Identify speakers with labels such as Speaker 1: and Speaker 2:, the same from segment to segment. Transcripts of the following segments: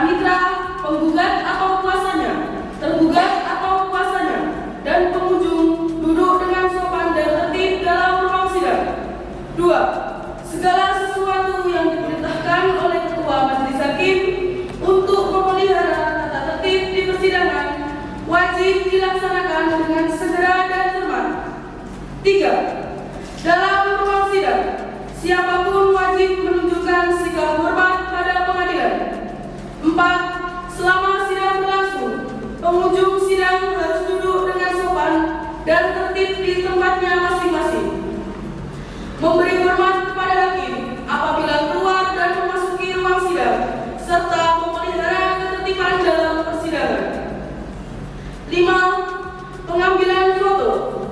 Speaker 1: panitera, penggugat atau kuasanya, tergugat atau kuasanya, dan pengunjung duduk dengan sopan dan tertib dalam ruang sidang. 2. Segala sesuatu yang diperintahkan oleh Ketua Majelis Hakim untuk memelihara tata tertib di persidangan wajib dilaksanakan dengan segera dan cermat. 3. Dalam ruang sidang, siapapun wajib menunjukkan sikap hormat pada pengadilan. 4. Selama sidang berlangsung, pengunjung sidang harus duduk dengan sopan dan tertib di tempatnya masing-masing. Memberi hormat kepada hakim apabila keluar dan memasuki ruang sidang, serta memelihara ketertiban dalam persidangan. 5. Pengambilan foto,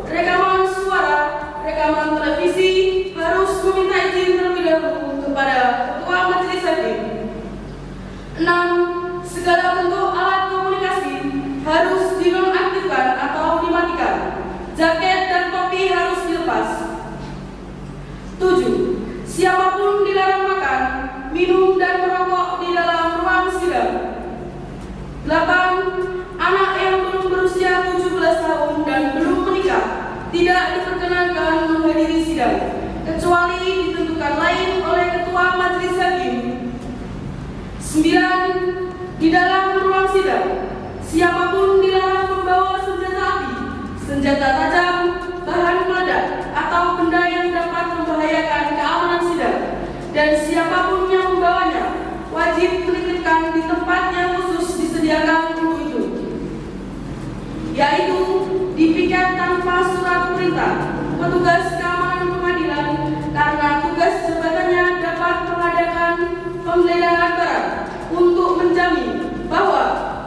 Speaker 1: rekaman suara, rekaman televisi harus meminta izin terlebih dahulu kepada Ketua Majelis Hakim. 6. Segala bentuk alat komunikasi harus dinonaktifkan atau dimatikan. Jaket dan topi harus dilepas. 7. Siapapun dilarang makan, minum, dan merokok di dalam ruang sidang. 8. Anak yang belum berusia 17 tahun dan belum menikah tidak diperkenankan menghadiri sidang, kecuali ditentukan lain oleh Ketua Majelis Hakim. 9. Di dalam ruang sidang, siapapun dilarang membawa senjata api, senjata tajam, bahan peledak, atau benda yang dapat membahayakan keamanan sidang, dan siapapun yang membawanya wajib menitipkan di tempat yang khusus disediakan untuk itu, yaitu dipikat tanpa surat perintah petugas keamanan pengadilan, karena tugas jabatannya dapat mengadakan penggeledahan barang untuk menjamin bahwa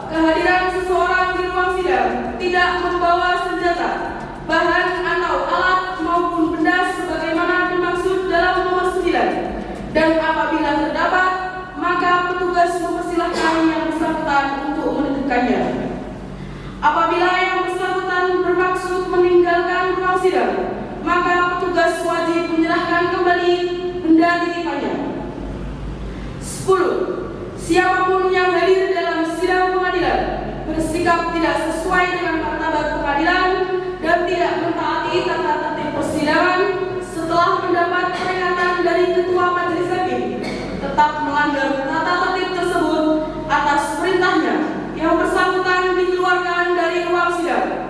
Speaker 1: kehadiran seseorang di ruang sidang tidak membawa senjata, bahan atau alat maupun benda sebagaimana dimaksud dalam nomor 9, dan apabila terdapat, maka petugas mempersilahkan yang bersangkutan untuk menitipkannya. Apabila yang bersangkutan bermaksud meninggalkan ruang sidang, maka petugas wajib menyerahkan kembali benda titipannya. 10. Siapapun yang hadir dalam sidang pengadilan bersikap tidak sesuai dengan martabat pengadilan dan tidak mentaati tata tertib persidangan setelah mendapat peringatan dari Ketua Majelis Hakim, tetap melanggar tata tertib tersebut atas perintahnya, yang bersangkutan dikeluarkan dari ruang sidang.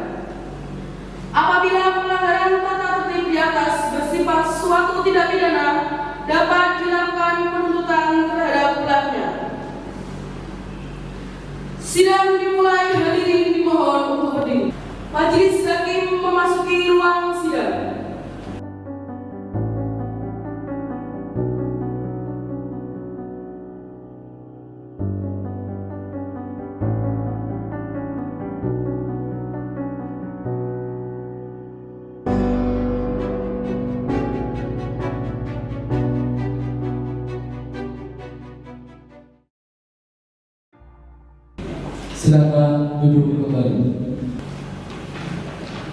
Speaker 1: Apabila pelanggaran tata tertib di atas bersifat suatu tindak pidana, dapat dilakukan penuntutan terhadap pelakunya. Sidang dimulai, hadirin dimohon untuk berdiri. Majelis Hakim memasuki ruang sidang.
Speaker 2: Silakan duduk kembali.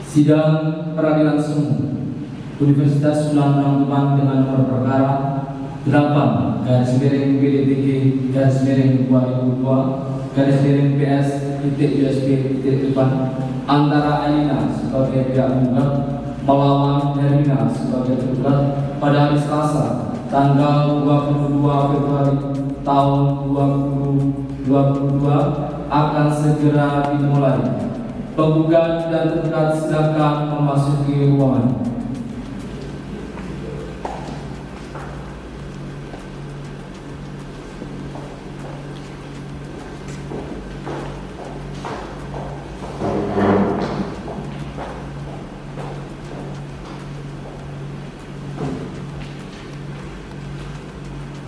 Speaker 2: Sidang Peradilan Semu Universitas Sulawesi dengan nomor perkara 8/2002/PS-USP-depan antara Alina sebagai pihak menggugat melawan Hermina sebagai tergugat pada hari Selasa tanggal 22 Februari tahun 2022 akan segera dimulai. Penggugat dan tergugat silakan memasuki ruangan.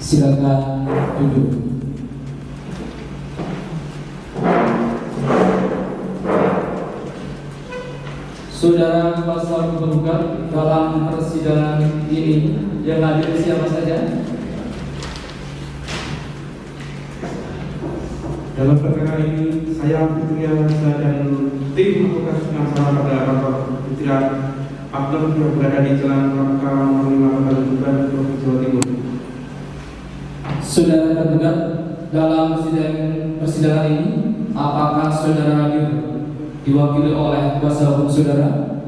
Speaker 2: Silakan duduk. Saudara kuasa penggugat dalam persidangan ini yang hadir siapa saja?
Speaker 3: Dalam perkara ini saya Fitria dan tim advokat pengacara pada kantor Fitria Abdul yang berada di Jalan Perkara Nomor 5 Kota Tuban, Provinsi Jawa Timur.
Speaker 2: Saudara tergugat dalam persidangan ini, apakah saudara hadir diwakili oleh kuasa hukum saudara?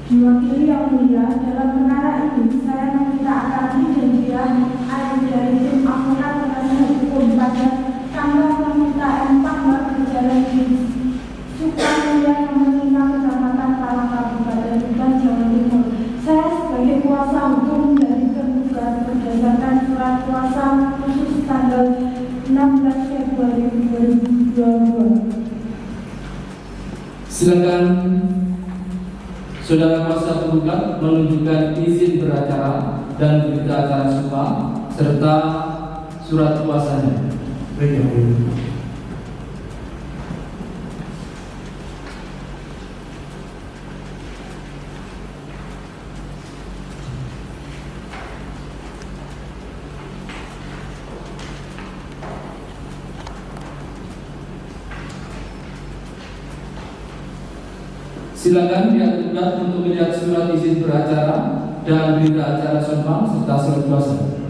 Speaker 4: Diwakili yang mulia, dalam perkara ini saya meminta akad dan dia dari tim advokat penasihat hukum pada tanggal meminta 4 Maret berjalan di Sukamulia nomor 5 Kecamatan Parang Kabupaten Tuban, Jawa Timur. Saya sebagai kuasa hukum dari tergugat berdasarkan surat kuasa khusus tanggal 16 Februari 2022.
Speaker 2: Silakan saudara kuasa tergugat menunjukkan izin beracara dan berita acara sumpah serta surat kuasanya.
Speaker 3: Baik, Yang Mulia.
Speaker 2: Silakan pihak tergugat untuk melihat surat izin beracara dan berita acara sumpah serta surat kuasa.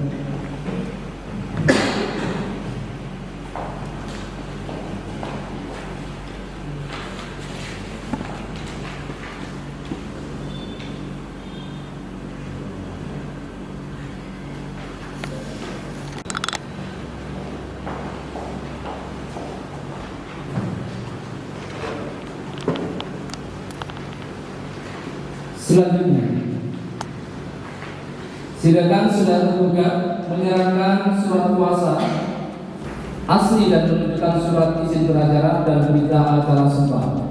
Speaker 2: Selanjutnya, silakan saudara tergugat menyerahkan surat kuasa asli dan menunjukkan surat izin beracara dan berita acara sumpah.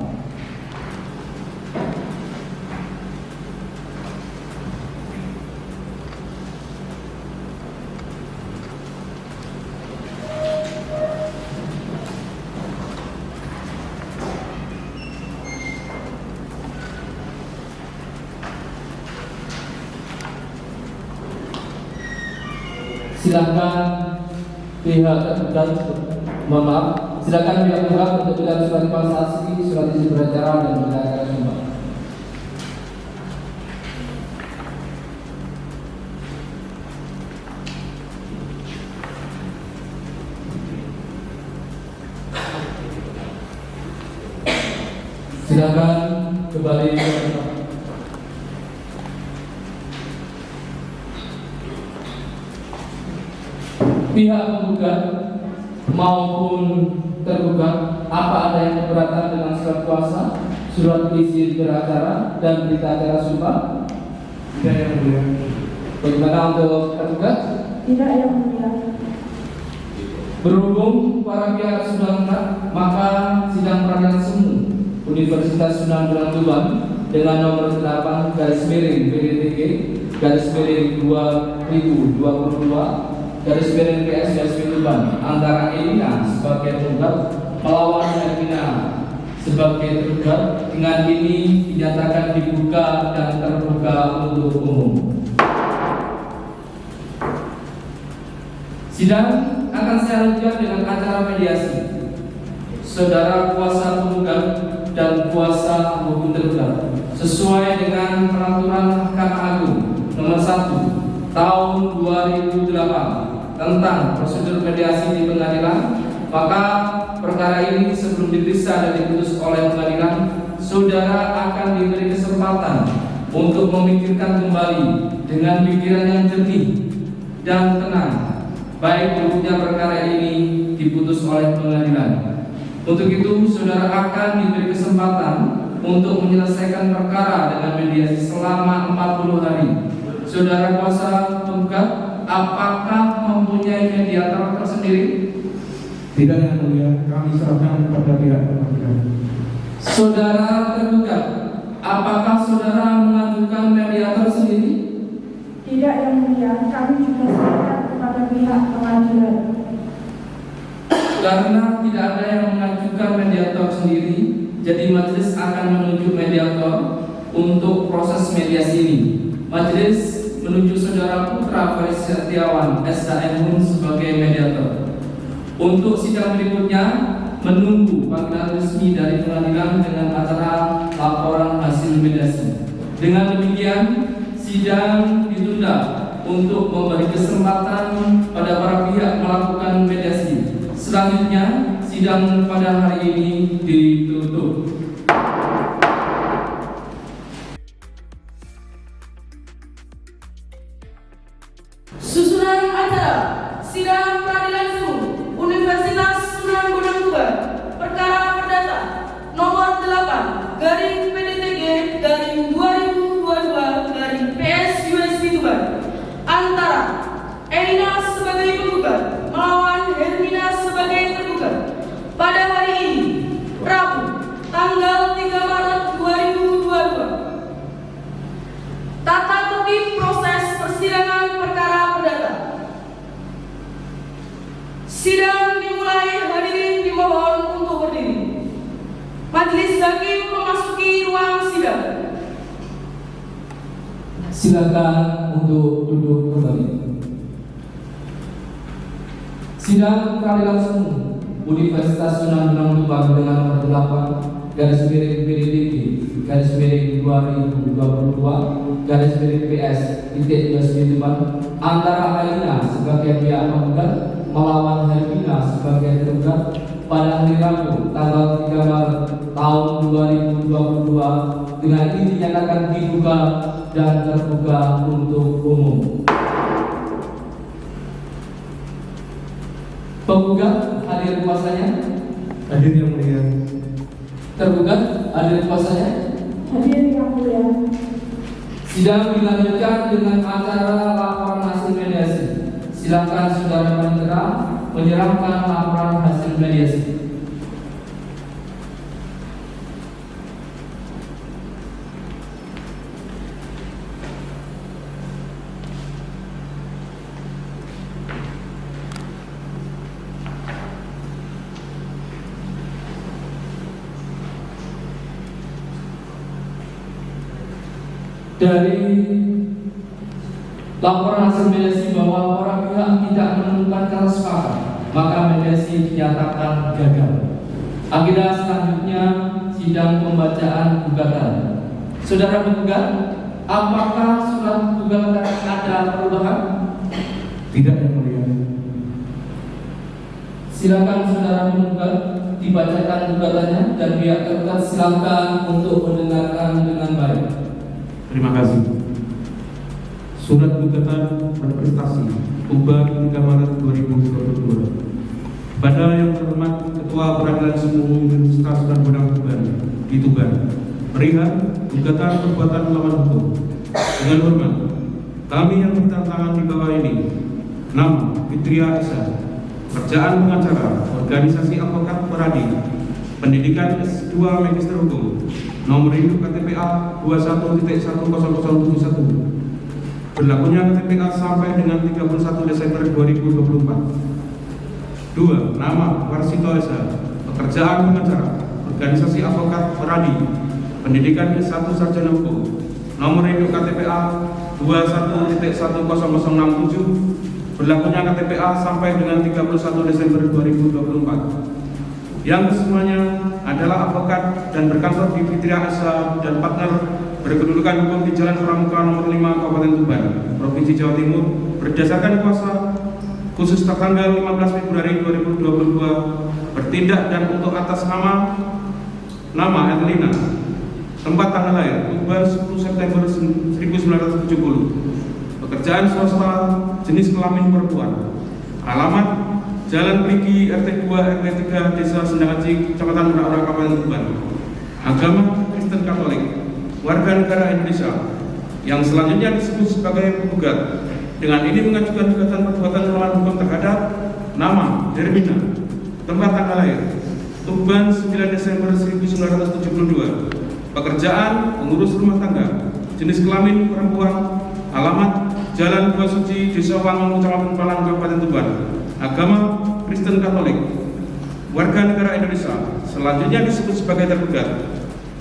Speaker 2: Silakan pihak tergugat, silakan pihak tergugat untuk melihat surat kuasa asli, surat izin beracara dan berita acara sumpah. Silakan kembali ke tempat. Pihak penggugat maupun tergugat, apa ada yang keberatan dengan surat kuasa, surat izin beracara dan berita acara sumpah?
Speaker 3: Tidak, Yang Mulia.
Speaker 2: Bagaimana untuk tergugat?
Speaker 4: Tidak, Yang Mulia.
Speaker 2: Berhubung para pihak sudah lengkap, maka sidang peradilan semu Universitas Sunan Gunung Tuban dengan nomor 8 /BDTG /2022 PS Tuban antara Elina sebagai tergugat melawan Elina sebagai tergugat, dengan ini dinyatakan dibuka dan terbuka untuk umum. Sidang akan saya lanjutkan dengan acara mediasi. Saudara kuasa penggugat dan kuasa hukum tergugat sesuai dengan peraturan Mahkamah Agung nomor 1 tahun 2008 tentang prosedur mediasi di pengadilan, maka perkara ini sebelum diperiksa dan diputus oleh pengadilan, saudara akan diberi kesempatan untuk memikirkan kembali dengan pikiran yang jernih dan tenang, baik buruknya perkara ini diputus oleh pengadilan. Untuk itu, saudara akan diberi kesempatan untuk menyelesaikan perkara dengan mediasi selama 40 hari. Saudara kuasa penggugat, apakah mempunyai mediator tersendiri?
Speaker 3: Tidak, Yang Mulia. Kami serahkan kepada pihak pengadilan.
Speaker 2: Saudara tergugat, apakah saudara mengajukan mediator sendiri?
Speaker 4: Tidak, Yang Mulia. Kami juga serahkan kepada pihak pengadilan.
Speaker 2: Karena tidak ada yang mengajukan mediator sendiri, jadi majelis akan menunjuk mediator untuk proses mediasi ini. Majelis menunjuk saudara Putra Faris Setiawan SHM sebagai mediator. Untuk sidang berikutnya menunggu panggilan resmi dari pengadilan dengan acara laporan hasil mediasi. Dengan demikian, sidang ditunda untuk memberi kesempatan pada para pihak melakukan mediasi selanjutnya, sidang pada hari ini ditutup.
Speaker 1: Susunan acara sidang peradilan umum Universitas Sunan Gunung Tuban, perkara perdata nomor 8/2022/PS-USP Tuban, antara Elina sebagai penggugat melawan Hermina sebagai tergugat pada hari ini, Rabu, tanggal 3 Maret 2022. Tata tertib proses persidangan perkara perdata. Sidang dimulai, hadirin dimohon untuk berdiri. Majelis hakim memasuki ruang sidang.
Speaker 2: Silakan untuk duduk kembali. Sidang peradilan umum Universitas Sunan Gunung Tuban dengan nomor 8/2022/PS-USP Tuban, antara Elina sebagai pihak penggugat melawan Hermina sebagai tergugat pada hari Rabu tanggal 3 Maret tahun 2022 dengan ini dinyatakan dibuka dan terbuka untuk umum. Penggugat hadir kuasanya.
Speaker 3: Hadir yang mulia.
Speaker 2: Tergugat hadir kuasanya.
Speaker 4: Hadir yang mulia.
Speaker 2: Sidang dilanjutkan dengan acara laporan hasil mediasi. Silakan saudara panitera menyerahkan laporan hasil mediasi. Dari laporan hasil mediasi bahwa para pihak tidak menemukan kata sepakat, maka mediasi dinyatakan gagal. Agenda selanjutnya sidang pembacaan gugatan. Saudara penggugat, apakah surat gugatan ada perubahan?
Speaker 3: Tidak yang mulia.
Speaker 2: Silakan saudara penggugat dibacakan gugatannya dan pihak tergugat silakan untuk mendengarkan dengan baik.
Speaker 3: Terima kasih. Surat gugatan berprestasi Tuban 3 Maret 2022. Pada yang terhormat Ketua Peradilan Umum Universitas Sunan Gunung Tuban di Tuban, perihal gugatan perbuatan melawan hukum. Dengan hormat, kami yang bertantangan di bawah ini, nama Fitria Esa, kerjaan pengacara, organisasi advokat Peradi, pendidikan S2 Magister Hukum, nomor induk KTPA 21.10071, berlakunya KTPA sampai dengan 31 Desember 2024. 2. Nama Warsito Esa, pekerjaan pengacara, organisasi advokat Peradi, pendidikan S1 Sarjana Hukum, nomor induk KTPA 21.10067, berlakunya KTPA sampai dengan 31 Desember 2024. Yang kesemuanya adalah advokat dan berkantor di Fitria Esa dan partner berkedudukan hukum di Jalan Pramuka nomor 5 Kabupaten Tuban, Provinsi Jawa Timur, berdasarkan kuasa khusus tertanggal 15 Februari 2022 bertindak dan untuk atas nama Erlina, tempat tanggal lahir Tuban 10 September 1970, pekerjaan swasta jenis kelamin perempuan, alamat Jalan Peliki RT 2 RW 3 Desa Sendangaji, Kecamatan Merak-Merak, Kabupaten Tuban. Agama Kristen Katolik, warga negara Indonesia, yang selanjutnya disebut sebagai penggugat. Dengan ini mengajukan gugatan perbuatan melawan hukum terhadap nama Hermina, tempat tanggal lahir Tuban 9 Desember 1972, pekerjaan pengurus rumah tangga, jenis kelamin perempuan, alamat Jalan Buah Suci, Desa Wangun, Kecamatan Palang, Kabupaten Tuban. Agama Kristen Katolik, warga negara Indonesia, selanjutnya disebut sebagai tergugat.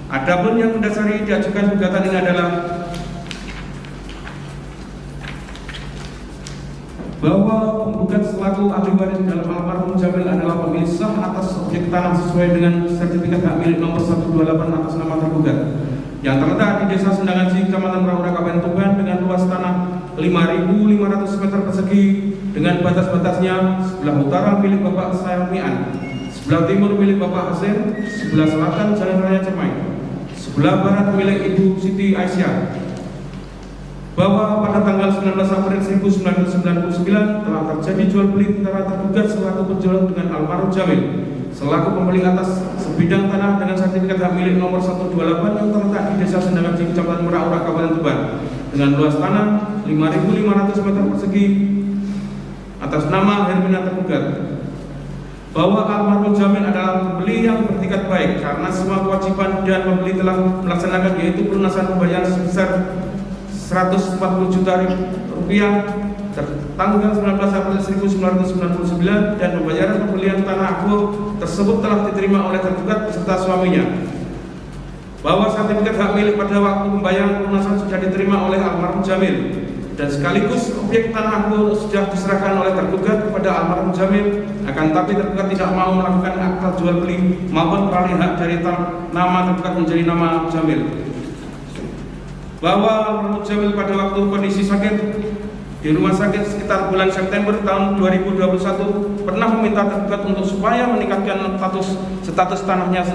Speaker 3: Adapun yang mendasari diajukan gugatan ini adalah bahwa penggugat selaku ahli waris dalam almarhum Jamil adalah pemilik sah atas objek tanah sesuai dengan sertifikat hak milik nomor 128 atas nama tergugat yang terletak di Desa Sendangaji, Kecamatan Merak-Merak, Kabupaten Tuban dengan luas tanah 5.500 meter persegi dengan batas-batasnya sebelah utara milik Bapak Sayamian, sebelah timur milik Bapak Hasan, sebelah selatan Jalan Raya Cermai, sebelah barat milik Ibu Siti Aisyah. Bahwa pada tanggal 19 April 1999 telah terjadi jual beli antara tergugat selaku penjual dengan almarhum Jamil selaku pembeli atas sebidang tanah dengan sertifikat hak milik nomor 128 yang terletak di Desa Sendangaji, Kecamatan Merak-Ura, Kabupaten Tuban, dengan luas tanah 5.500 meter persegi atas nama Hermina tergugat. Bahwa almarhum Jamil adalah pembeli yang bertikat baik karena semua kewajiban dan pembeli telah melaksanakan, yaitu pelunasan pembayaran sebesar 140 juta rupiah tanggal 19 April 1999 dan pembayaran pembelian tanah Aglo tersebut telah diterima oleh tergugat beserta suaminya. Bahwa sertifikat hak milik pada waktu pembayaran pelunasan sudah diterima oleh almarhum Jamil dan sekaligus objek tanah Aglo sudah diserahkan oleh tergugat kepada almarhum Jamil, akan tapi tergugat tidak mau melakukan akta jual beli maupun peralihan hak dari nama tergugat menjadi nama Jamil. Bahwa almarhum Jamil pada waktu kondisi sakit di rumah sakit sekitar bulan September tahun 2021 pernah meminta tergugat untuk supaya meningkatkan status tanahnya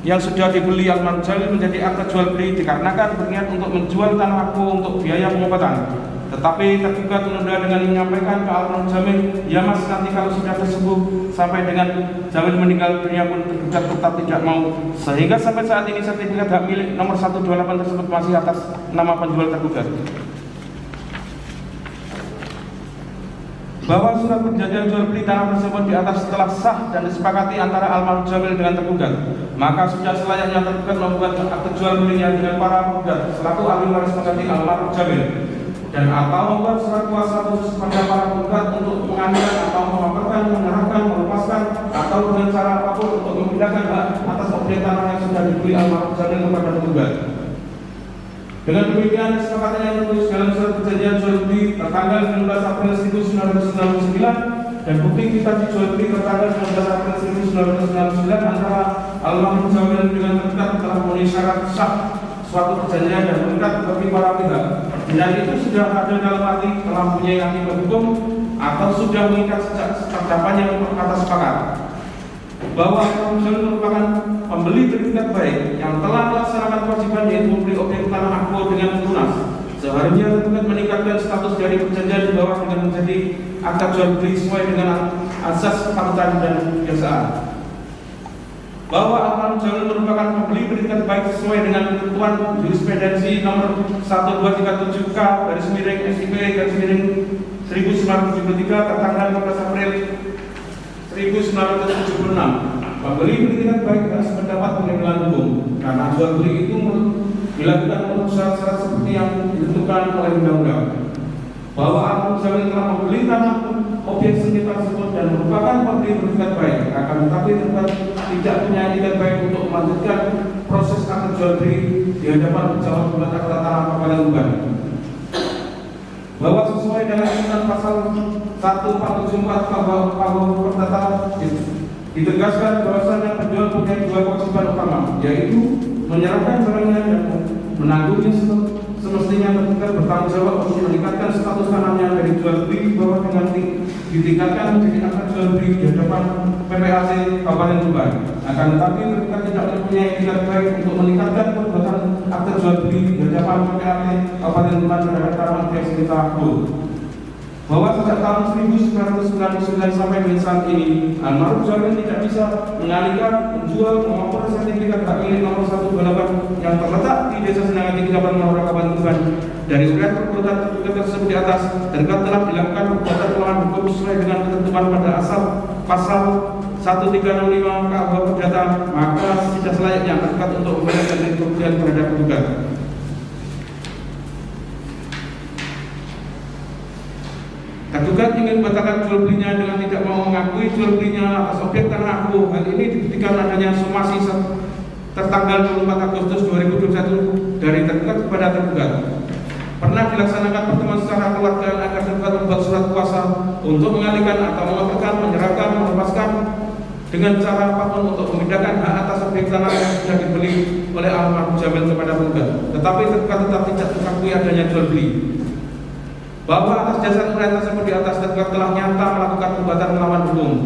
Speaker 3: yang sudah dibeli almarhum Jamil menjadi akta jual beli dikarenakan berniat untuk menjual tanah Aglo untuk biaya pengobatan. Tetapi tergugat menunda dengan menyampaikan ke almarhum Jamil, ya mas, nanti kalau sudah tersembuh. Sampai dengan Jamil meninggal dunia pun tergugat tetap tidak mau, sehingga sampai saat ini sertifikat hak milik nomor 128 tersebut masih atas nama penjual tergugat. Bahwa surat perjanjian jual beli tanah tersebut di atas setelah sah dan disepakati antara almarhum Jamil dengan tergugat, maka sudah selayaknya tergugat membuat akte jual belinya dengan para penggugat selaku ahli waris pengganti almarhum Jamil, dan atau membuat surat kuasa khusus pada para penggugat untuk mengambil atau melaporkan, menyerahkan, melepaskan atau dengan cara apapun untuk memindahkan hak atas objek tanah yang sudah dibeli almarhum Jamil kepada penggugat. Dengan demikian, kesepakatan yang tertulis dalam surat perjanjian jual beli tertanggal 19 April 1999 dan bukti kita dijual beli tertanggal 19 April 1999 antara almarhum Jamil dengan tergugat telah memenuhi syarat sah suatu perjanjian dan mengikat bagi para pihak. Dan itu sudah ada dalam arti telah mempunyai akibat hukum atau sudah mengikat sejak tercapainya kata sepakat. Bahwa almarhum Jamil merupakan pembeli bertingkat baik yang telah melaksanakan kewajiban, yaitu membeli objek tanah Aglo dengan lunas. Seharusnya tergugat meningkatkan status dari perjanjian di bawah dengan menjadi akta jual beli sesuai dengan asas kepatutan dan kebiasaan. Bahwa almarhum Jamil merupakan pembeli bertingkat baik sesuai dengan ketentuan jurisprudensi nomor 1237K/SIP/1973 tertanggal 15 April 1976. Pembeli bertingkat baik harus mendapat perlindungan hukum karena jual beli itu dilakukan menurut syarat-syarat seperti yang ditentukan oleh undang-undang. Bahwa almarhum Jamil telah membeli tanah objek sengketa tersebut dan merupakan pembeli bertingkat baik, akan tetapi tidak punya etikat baik untuk melanjutkan proses akta jual beli di hadapan pejabat bulan akta tanah Kabupaten Tuban. Bahwa sesuai dengan aturan pasal 1474 KUH Perdata ditegaskan bahwasannya penjual punya dua kewajiban utama, yaitu menyerahkan barangnya dan menanggungnya semestinya. Tergugat bertanggung jawab untuk meningkatkan status tanahnya dari jual beli bahwa dengan ditingkatkan menjadi akta jual beli di hadapan PPAC Kabupaten Tuban. Akan tetapi tergugat tidak mempunyai etikat baik untuk meningkatkan perbuatan akta jual beli di hadapan PPAC Kabupaten Tuban terhadap tanah objek sengketa Aglo. Bahwa sejak tahun 1999 sampai dengan saat ini, almarhum Jamil tidak bisa mengalihkan, menjual, maupun sertifikat hak milik nomor 128 yang terletak di Desa Sendangaji, Kecamatan Merak, Kabupaten Tuban. Dari uraian perbuatan tergugat tersebut di atas, tergugat telah dilakukan perbuatan melawan hukum sesuai dengan ketentuan pada asal pasal 1365 KUH Perdata, maka tidak selayaknya tergugat untuk memberikan kerugian terhadap tergugat. Tergugat ingin membatalkan jual belinya dengan tidak mau mengakui jual belinya atas objek tanah Aglo. Hal ini dibuktikan adanya somasi tertanggal 24 Agustus 2021 dari tergugat kepada tergugat. Pernah dilaksanakan pertemuan secara keluarga agar tergugat membuat surat kuasa untuk mengalihkan atau mengotorkan, menyerahkan, melepaskan dengan cara apapun untuk memindahkan hak atas objek tanah yang sudah dibeli oleh almarhum Jamil kepada tergugat. Tetapi tergugat tetap tidak mengakui adanya jual beli. bahwa atas dasar uraian tersebut di atas tergugat telah nyata melakukan perbuatan melawan hukum,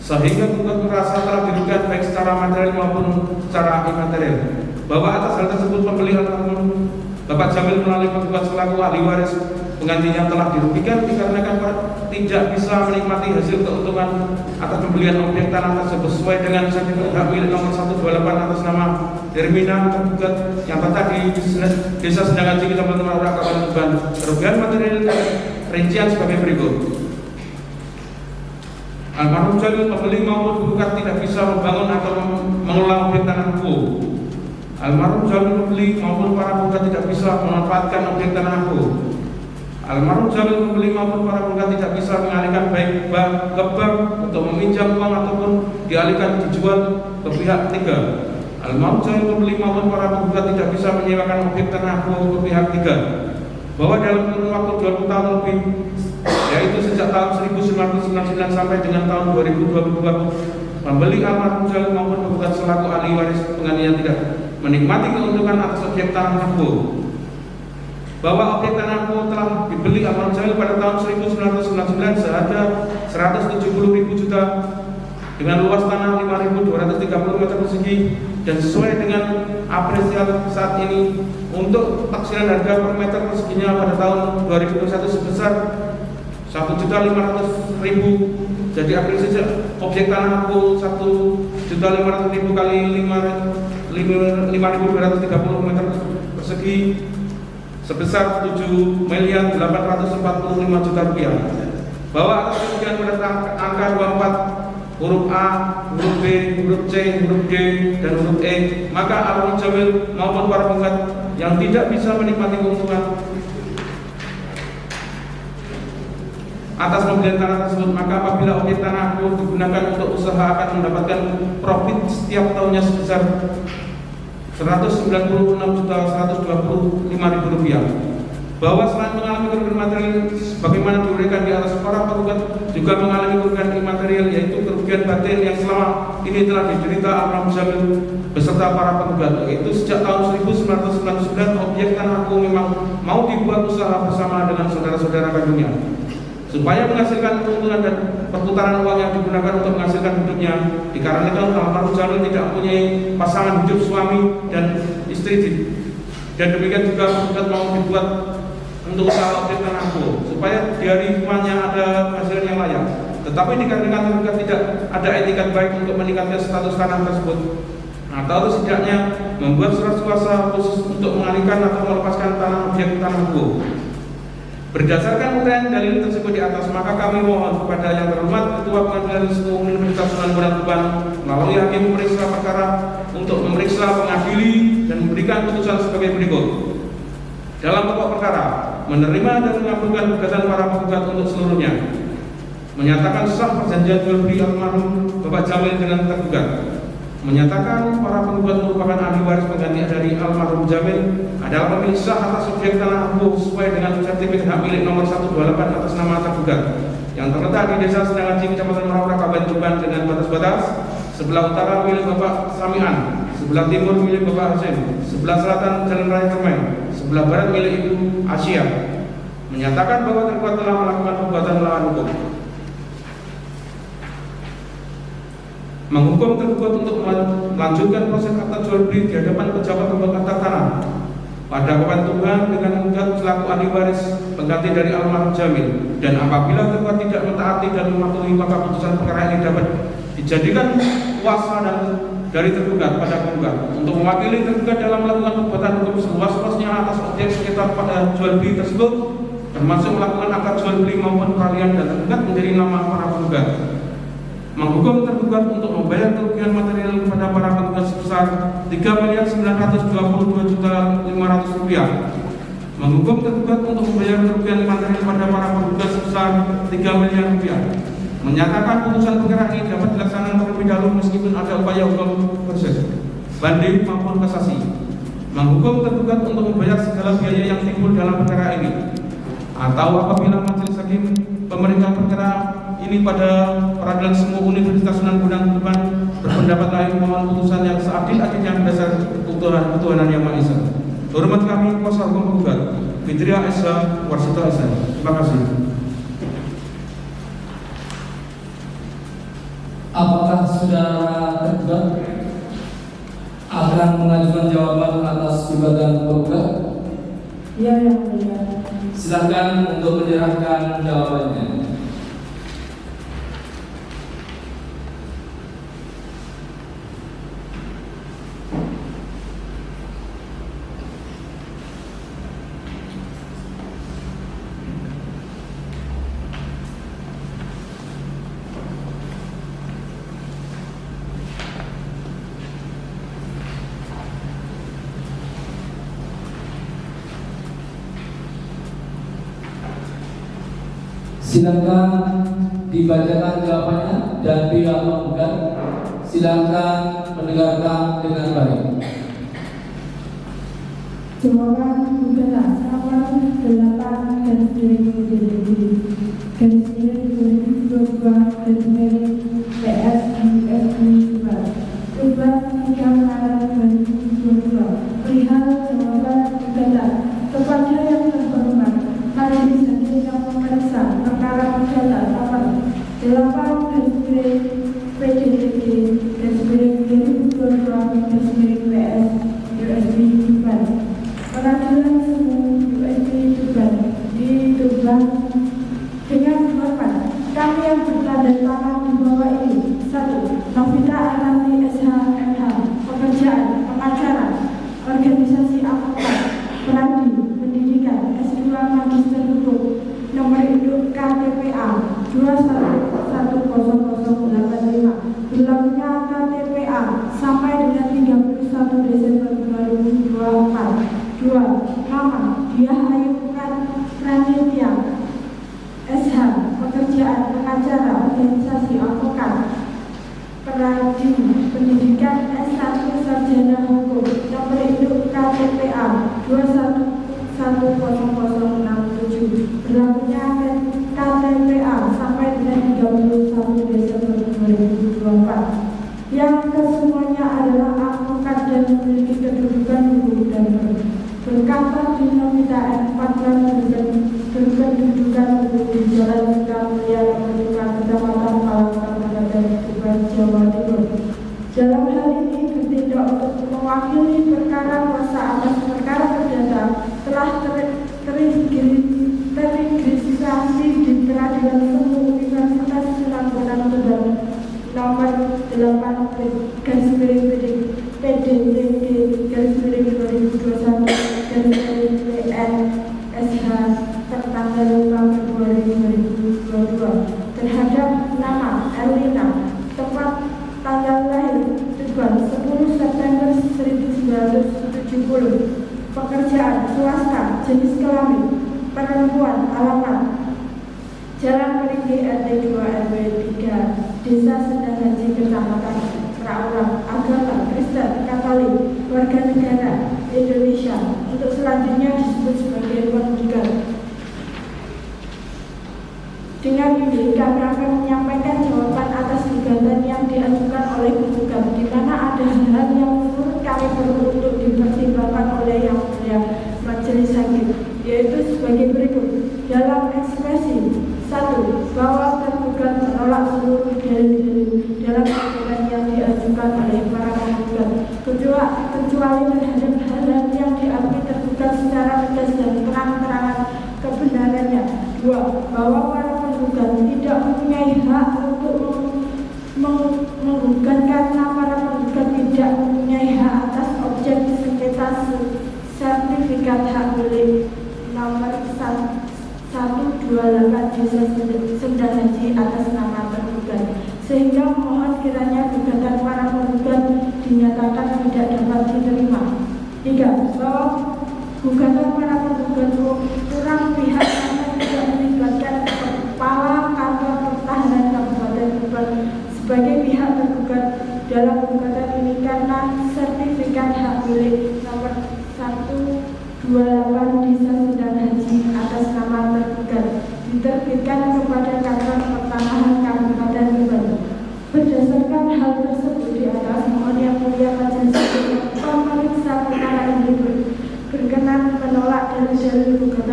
Speaker 3: sehingga tergugat merasa telah dirugikan baik secara material maupun secara imaterial, bahwa atas hal tersebut pembeli almarhum Bapak Jamil melalui penggugat selaku ahli waris penggantinya telah dirugikan dikarenakan tidak bisa menikmati hasil keuntungan atas pembelian objek tanah tersebut sesuai dengan sertifikat hak milik nomor 128 atas nama Hermina tergugat yang terletak di Desa Sendangan Tinggi, Kecamatan Maurak, Kabupaten Tuban. Kerugian material rincian sebagai berikut. Almarhum Jamil pembeli maupun penggugat tidak bisa membangun atau mengelola objek tanah hukum. Almarhum Jamil pembeli maupun para penggugat tidak bisa memanfaatkan objek tanah hukum. Almarhum Jamil pembeli maupun para penggugat tidak bisa mengalihkan baik ke bank untuk meminjam uang ataupun dialihkan dijual ke pihak ketiga. Almarhum Jamil pembeli maupun para penggugat tidak bisa menyewakan objek tanah hukum ke pihak ketiga. Bahwa dalam kurun waktu 20 tahun lebih, yaitu sejak tahun 1999 sampai dengan tahun 2022, pembeli almarhum Jamil maupun penggugat selaku ahli waris penggantinya tidak menikmati keuntungan atas objek tanah hukum. Bahwa objek tanah hukum telah dibeli almarhum Jamil pada tahun 1999 seharga 170.000 juta dengan luas tanah 5.230 meter persegi dan sesuai dengan apresiasi saat ini untuk taksiran harga per meter perseginya pada tahun 2021 sebesar 1.500.000. Jadi apresiasi objek tanah hukum 1.500.000 kali 5.230 meter persegi sebesar 7.845 juta rupiah. Bahwa atas kerugian pada angka 24 huruf A, huruf B, huruf C, huruf D, dan huruf E, maka almarhum Jamil maupun para penggugat yang tidak bisa menikmati keuntungan atas pembelian tanah tersebut, maka apabila objek tanah itu digunakan untuk usaha akan mendapatkan profit setiap tahunnya sebesar 196.125.000 rupiah. Bahwa selain mengalami kerugian material sebagaimana diuraikan di atas, para penggugat juga mengalami kerugian imaterial, yaitu kerugian batin yang selama ini telah diderita almarhum Jamil beserta para penggugat, yaitu sejak tahun 1999 objek tanah hukum memang mau dibuat usaha bersama dengan saudara-saudara kandungnya supaya menghasilkan keuntungan dan perputaran uang yang digunakan untuk menghasilkan hidupnya. Dikarenakan almarhum Jamil tidak mempunyai pasangan hidup suami dan istri, dan demikian juga penggugat mau dibuat untuk usaha objek tanah hukum supaya dari rumahnya ada hasil yang layak. Tetapi dikarenakan penggugat tidak ada etikat baik untuk meningkatkan status tanah tersebut, atau setidaknya membuat surat kuasa khusus untuk mengalihkan atau melepaskan tanah objek tanah hukum. Berdasarkan uraian dalil tersebut di atas, maka kami mohon kepada yang terhormat Ketua Pengadilan Negeri Universitas Sunan Bonang Tuban melalui hakim pemeriksa perkara untuk memeriksa, mengadili, dan memberikan putusan sebagai berikut. Dalam pokok perkara, menerima dan mengabulkan gugatan para penggugat untuk seluruhnya, menyatakan sah perjanjian jual beli almarhum Bapak Jamil dengan tergugat, menyatakan para penggugat merupakan ahli waris pengganti dari almarhum Jamil adalah pemilik sah atas objek tanah hukum sesuai dengan sertifikat hak milik nomor 128 atas nama tergugat yang terletak di Desa Sendangan Tinggi, Kecamatan Maurak, Kabupaten Tuban dengan batas-batas sebelah utara milik Bapak Samian, sebelah timur milik Bapak Hasim, sebelah selatan Jalan Raya Kermai, sebelah barat milik Ibu Asia, menyatakan bahwa tergugat telah melakukan perbuatan melawan hukum, menghukum tergugat untuk melanjutkan proses akta jual beli di hadapan pejabat pembuat akta tanah pada Kabupaten Tuban dengan menggugat selaku ahli waris pengganti dari almarhum Jamil, dan apabila tergugat tidak mentaati dan mematuhi, maka putusan perkara ini dapat dijadikan kuasa dan dari tergugat pada penggugat untuk mewakili tergugat dalam melakukan perbuatan hukum seluas-luasnya atas objek sekitar pada jual beli tersebut, termasuk melakukan akad jual beli maupun peralihan, dan tergugat menjadi nama para penggugat. Menghukum tergugat untuk membayar kerugian material kepada para penggugat sebesar 3.922.500.000 rupiah. Menghukum tergugat untuk membayar kerugian material kepada para penggugat sebesar 3 miliar rupiah. Menyatakan putusan perkara ini dapat dilaksanakan terlebih dahulu meskipun ada upaya hukum proses banding maupun kasasi. Menghukum tergugat untuk membayar segala biaya yang timbul dalam perkara ini, atau apabila majelis hakim pemerintah perkara ini pada peradilan semua Universitas Sunan Bonang Tuban berpendapat lain, mohon putusan yang seadil-adilnya berdasar ketuhanan Yang Maha Esa. Hormat kami kuasa hukum penggugat, Fitria Esa Warsita Esa. Terima kasih.
Speaker 2: Apakah saudara tergugat akan mengajukan jawaban atas gugatan penggugat?
Speaker 4: Ya, yang mulia.
Speaker 2: Silakan untuk menyerahkan jawabannya. Silakan dibacakan jawabannya dan pihak penggugat silakan mendengarkan dengan baik.
Speaker 4: Jawaban gugatan nomor 8 garis miring 2022 garis miring PS USD 3 Maret 2022 perihal jawaban gugatan kepada yang terhormat Majelis Hakim yang memeriksa perkara pidana nomor 8 garis miring PDDG garis miring 2022 garis miring PS USD Pengadilan Semu USD Tuban di Tuban dengan hormat kami yang bertanda tangan di bawah ini 1. Novita Arnati SHMH pekerjaan pengacara organisasi advokat peradi pendidikan S2 Magister Hukum nomor induk KTPA 2110085 berlakunya KTPA sampai dengan 31 Desember 2024. 2. Nama Diah Ayu Pranitya SH pekerjaan pengacara organisasi advokat peradi pendidikan S1 sarjana hukum nomor induk KTPA 2110067 berlakunya KTPA sampai dengan 31 Desember 2024 yang kesemuanya adalah advokat dan memiliki kedudukan hukum dan berkantor di Novita 14 berkedudukan hukum di Jalan Mulia Merdeka Kecamatan Palangkaraya dan Tuban, Jawa Timur. Dalam hal ini bertindak untuk mewakili perkara kuasa atas perkara perdata telah teregistrasi di Peradilan Semu Universitas Surakarta Tuban nomor 8 garis miring PDDG garis miring 2021 garis miring PN SH tertanggal 5 Februari 2022 terhadap nama Elina tempat tanggal lahir Tuban 10 September 1970 pekerjaan swasta jenis kelamin perempuan alamat Jalan Perigi RT 2 RW 3 Desa Sendang Haji Kecamatan Raulang agama Kristen Katolik warga negara Indonesia untuk selanjutnya disebut sebagai penggugat. Dengan ini kami akan menyampaikan jawaban atas gugatan yang diajukan oleh penggugat di mana ada hal yang menurut kami perlu untuk dipertimbangkan oleh yang mulia Majelis Hakim yaitu sebagai berikut. Dalam ekspresi 1. Bahwa tergugat menolak seluruh dalil-dalil dalam gugatan yang diajukan oleh para penggugat kecuali terhadap hal yang diakui tergugat secara tegas dan terang-terangan kebenarannya. 2. Bahwa para penggugat tidak mempunyai hak untuk menggugat karena para penggugat tidak mempunyai hak atas objek sengketa sertifikat hak milik nomor 128 Desa Sendang Haji atas nama tergugat sehingga mohon kiranya gugatan para penggugat dinyatakan tidak dapat diterima. 3. Bahwa gugatan para penggugat kurang pihak karena tidak melibatkan Kepala Kantor Pertahanan Kabupaten Tuban sebagai pihak tergugat dalam gugatan ini karena sertifikat hak milik nomor 128 Desa Sendang Haji atas nama tergugat diterbitkan kepada Kantor Pertahanan Kabupaten Tuban. Berdasarkan hal tersebut di atas, mohon yang mulia Majelis Hakim pemeriksa perkara ini berkenan menolak dalil-dalil gugatan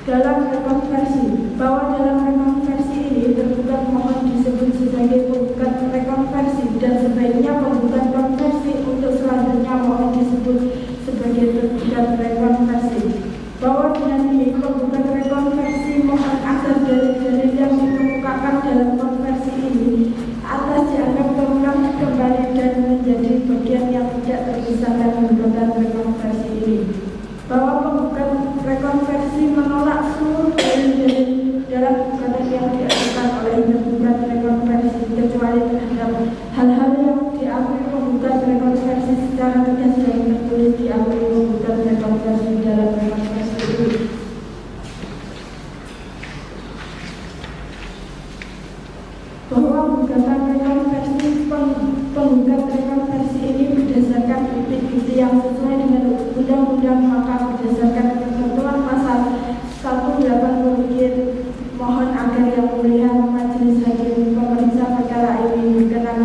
Speaker 4: dalam rekonversi, bahwa dalam rekonversi ini tergugat mohon disebut sebagai penggugat rekonversi dan sebaiknya penggugat konversi untuk selanjutnya mohon disebut sebagai tergugat rekonversi. Bahwa dengan ini penggugat rekonversi mohon agar dalil-dalil yang dikemukakan dalam konversi ini atas dianggap terulang kembali dan menjadi bagian yang tidak terpisahkan gugatan rekonversi ini. Bahwa penggugat rekonversi menolak seluruh dalil-dalil dalam gugatan yang diajukan oleh penggugat rekonversi kecuali terhadap hal-hal yang diakui penggugat rekonversi secara tegas dan tertulis diakui penggugat rekonversi dalam rekonversi ini. Bahwa gugatan rekonversi penggugat rekonversi ini berdasarkan bukti-bukti yang sesuai dengan undang-undang, maka berdasarkan ketentuan pasal 180 mohon agar yang mulia majelis hakim pemeriksa perkara ini berkenan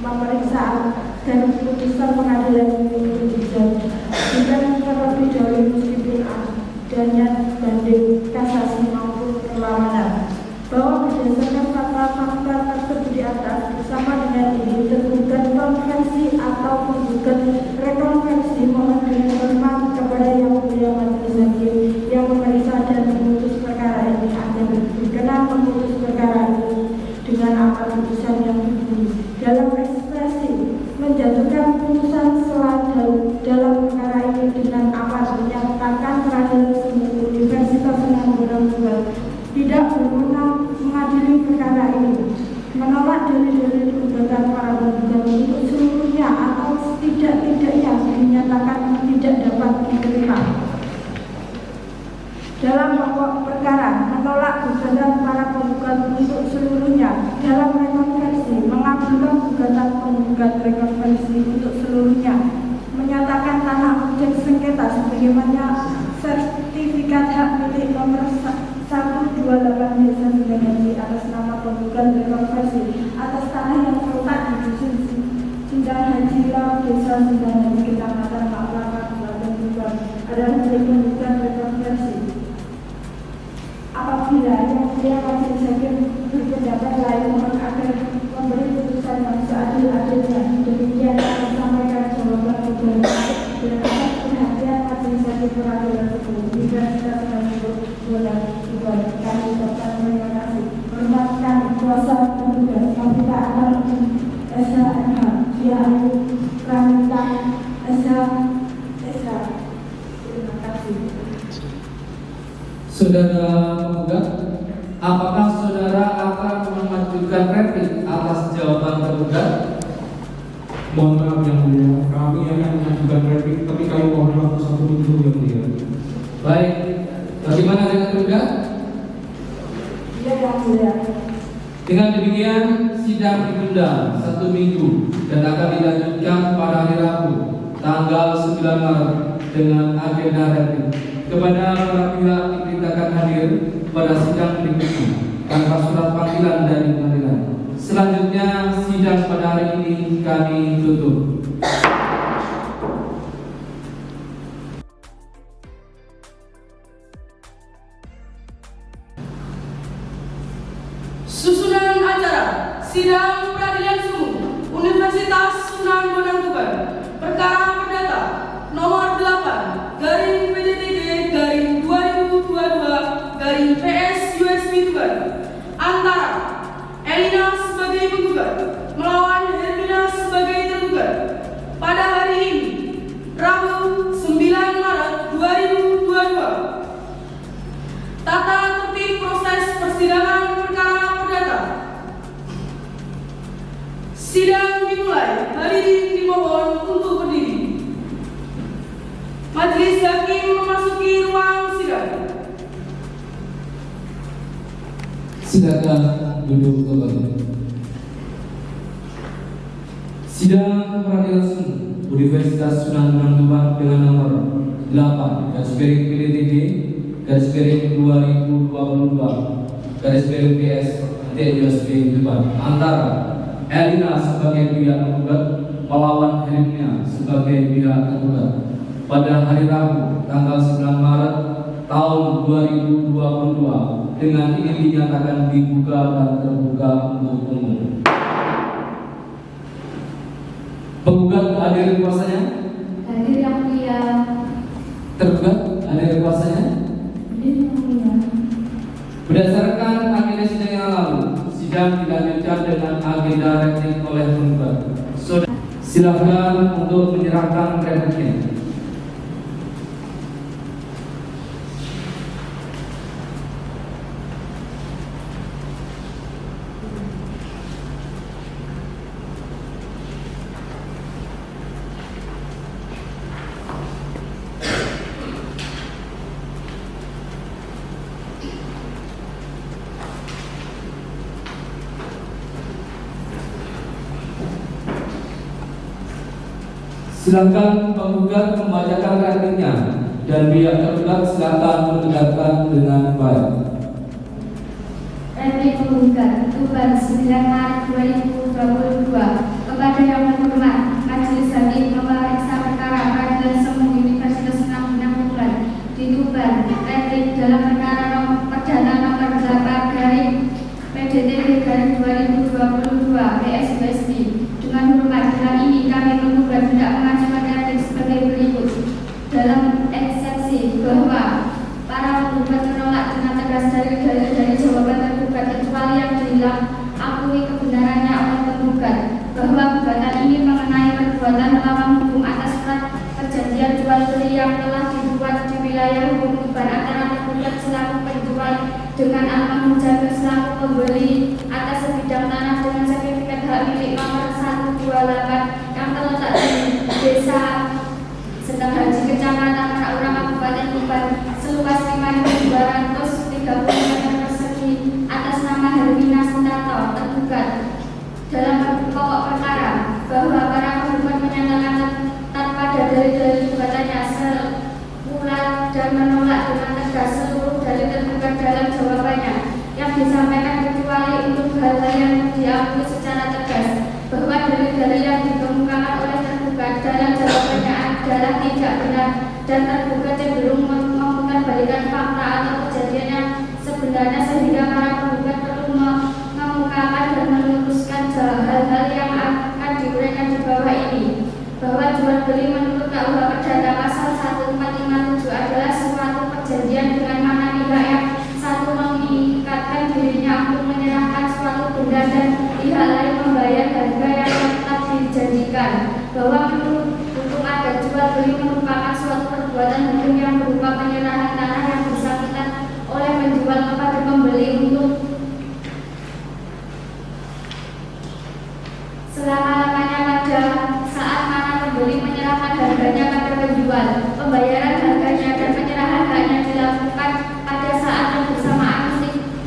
Speaker 4: memeriksa dan putusan pengadilan ini dijadikan terlebih dahulu meskipun adanya banding kasasi maupun perlawanan. Bahwa berdasarkan fakta-fakta tersebut di atas bersama dengan ini tergugat konversi atau penggugat rekonversi mohon dengan hormat kepada yang mulia majelis hakim yang memeriksa dan memutus perkara ini agar berkenan memutus perkara ini dengan amar putusan yang begini dalam ekspresi menjatuhkan putusan dalam perkara ini dengan amar menyatakan peradilan semu Universitas Sunan tidak berwenang mengadili perkara ini, menolak dalil-dalil gugatan para penggugat untuk seluruhnya atau setidak-tidaknya dinyatakan tidak dapat diterima. Dalam pokok perkara, menolak gugatan para penggugat untuk seluruhnya. Dalam rekonversi, mengabulkan gugatan penggugat rekonversi untuk seluruhnya. Menyatakan tanah objek sengketa sebagaimana sertifikat hak milik nomor 128 desa Sindanghaji atas nama penggugat rekonversi atas tanah yang terletak di dusun Sindanghaji desa Sindanghaji kecamatan Maklaka Kabupaten Tuban adalah milik penggugat rekonversi. Apabila yang mulia majelis hakim berpendapat lain mohon agar memberi putusan yang seadil-adilnya. Demikian kami sampaikan jawaban kepada dengan atas perhatian majelis hakim peradilan hukum Universitas Sunan Tuban. Kami ucapkan terima kasih. Hormatkan kuasa penggugat Novita Amal SHMH Dia Ayu Pramita SH. Terima kasih.
Speaker 2: Saudara penggugat, apakah saudara akan mengajukan replik atas jawaban tergugat?
Speaker 3: Mohon maaf yang mulia, kami akan mengajukan replik, tapi kami mohon waktu 1 minggu yang mulia.
Speaker 2: Baik, bagaimana dengan tergugat?
Speaker 4: Ya yang mulia.
Speaker 2: Dengan demikian, sidang ditunda 1 minggu dan akan dilanjutkan pada hari Rabu, tanggal 9 Maret dengan agenda replik. Kepada para pihak diperintahkan hadir pada sidang berikutnya tanpa surat panggilan dari pengadilan. Selanjutnya, sidang pada hari ini kami tutup.
Speaker 1: Susunan acara sidang peradilan semu Universitas Sunan Bonang Tuban. Perkara perdata nomor 8/2022/PS-USP Tuban antara Elina sebagai penggugat melawan Hermina sebagai tergugat pada hari ini Rabu 9 Maret 2022. Tata tertib proses persidangan perkara perdata. Sidang dimulai. Hadirin dimohon untuk berdiri. Majelis hakim memasuki ruang sidang.
Speaker 2: Silakan duduk kembali. Sidang peradilan semu Universitas Sunan Bonang Tuban dengan nomor 8/PDTD/2022/PS-USP Tuban antara Elina sebagai pihak penggugat melawan Hermina sebagai pihak tergugat pada hari Rabu tanggal 9 Maret tahun 2022 dengan ini dinyatakan dibuka dan terbuka untuk umum. Penggugat hadir kuasanya?
Speaker 4: Hadir yang mulia.
Speaker 2: Tergugat hadir kuasanya?
Speaker 4: Hadir yang mulia.
Speaker 2: Berdasarkan agenda sidang yang lalu, sidang dilanjutkan dengan agenda replik oleh penggugat. Saudara, silakan untuk menyerahkan repliknya. Silakan penggugat membacakan repliknya dan pihak tergugat silakan mendengarkan dengan baik.
Speaker 4: Replik penggugat Tuban 9 Maret 2022 kepada yang terhormat Majelis Hakim memeriksa perkara Peradilan Semu Universitas Negeri Tuban di Tuban. Replik dalam perkara perdana nomor 8/PDTB/2022 PS-USD. Dengan hormat, dengan ini kami penggugat hendak mengajukan replik sebagai berikut. Dalam eksepsi bahwa para penggugat menolak dengan tegas dalil-dalil dari jawaban tergugat kecuali yang diakui kebenarannya oleh penggugat bahwa gugatan ini mengenai perbuatan melawan hukum atas surat perjanjian jual beli yang telah dibuat di wilayah hukum Tuban antara tergugat selaku penjual dengan Al-Mahmud Jamil selaku pembeli atas sebidang tanah dengan sertifikat hak milik nomor 128 yang terletak di Desa Sedang Haji Kecamatan Raura Kabupaten Tuban seluas 5.230 meter persegi atas nama Hermina Sunarto tergugat. Dalam pokok perkara bahwa para penggugat menyatakan tanpa ada dalil-dalil gugatannya semula dan menolak dengan tegas seluruh dalil tergugat dalam jawabannya yang disampaikan kecuali untuk hal-hal yang diakui secara tegas bahwa dalil-dalil yang dikemukakan oleh tergugat dalam jawabannya adalah tidak benar dan tergugat cenderung memutarbalikan fakta atau kejadian yang sebenarnya sehingga para penggugat perlu mengemukakan dan meluruskan hal-hal yang akan diuraikan di bawah ini bahwa jual beli menurut KUH Perdata pasal 1457 adalah suatu perjanjian dengan mana pihak yang satu mengikatkan dirinya untuk menyerahkan suatu benda dan pihak lain membayar harga yang tetap dijanjikan bahwa menurut hukum adat jual beli merupakan suatu perbuatan hukum yang berupa penyerahan tanah yang bersangkutan oleh penjual kepada pembeli untuk selama-lamanya pada saat mana pembeli menyerahkan harganya pada penjual. Pembayaran harganya dan penyerahan haknya dilakukan pada saat yang bersamaan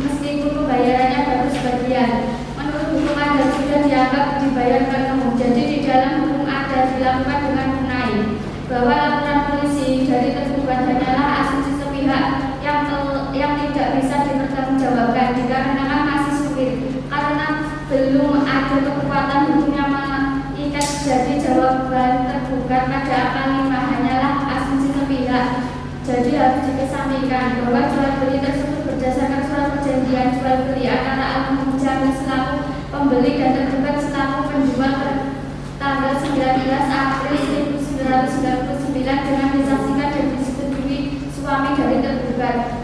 Speaker 4: meskipun pembayarannya baru sebagian. Menurut hukum adat sudah dianggap dibayar penuh. Jadi di dalam hukum adat dilakukan dengan tunai bahwa laporan polisi dari tergugat hanyalah asumsi sepihak yang tidak bisa dipertanggungjawabkan dikarenakan masih sulit karena belum ada kekuatan hukum yang mengikat. Jadi jawaban tergugat pada akal 5 hanyalah asumsi sepihak. Jadi harus dikesampingkan bahwa jual beli tersebut berdasarkan surat perjanjian jual beli antara Al-Mahmud Jamil selaku pembeli dan tergugat selaku penjual tanggal 19 April 1999 dengan disaksikan dan disetujui suami dari tergugat.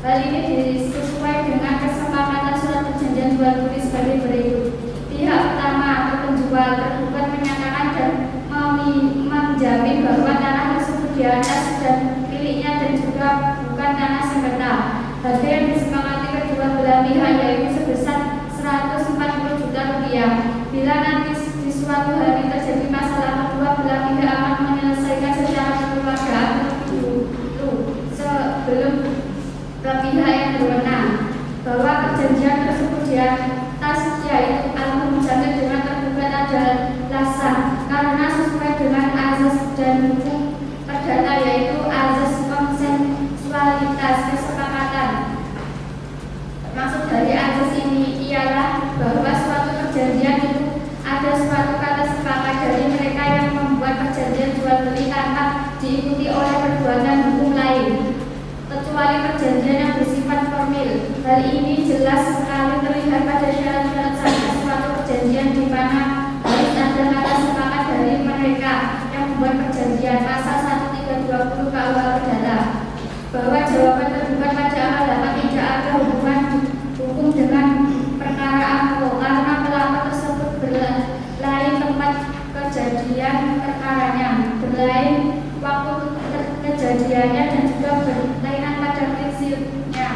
Speaker 4: Hal ini disesuai dengan kesepakatan surat perjanjian jual beli sebagai berikut. Pihak pertama atau penjual tergugat menyatakan dan menjamin bahwa tanah tersebut di atas dan miliknya dan juga bukan tanah sengketa. Harga yang disepakati kedua belah pihak yaitu sebesar 140 juta rupiah. Bila nanti di suatu hari terjadi masalah, kedua belah pihak akan menyelesaikan secara kekeluargaan dulu sebelum ke pihak yang berwenang. Bahwa perjanjian tersebut di atas yaitu Al-Mahmud Jamil dengan tergugat adalah sah karena sesuai dengan azas dan hukum perdata yaitu azas konsensualitas kesepakatan. Maksud dari azas ini ialah bahwa suatu perjanjian itu ada suatu kata sepakat dari mereka yang membuat perjanjian jual beli tanpa diikuti oleh perbuatan hukum lain kecuali perjanjian
Speaker 5: Hal ini jelas sekali terlihat pada syarat-syarat sahnya suatu perjanjian di mana harus ada kata sepakat dari mereka yang membuat perjanjian. Pasal 1320 KUH Perdata bahwa jawaban tergugat pada amal dapat tidak ada hubungan hukum dengan perkara aku karena pelapor tersebut berlain tempat kejadian perkaranya, berlain waktu kejadiannya, dan juga berlainan pada prinsipnya.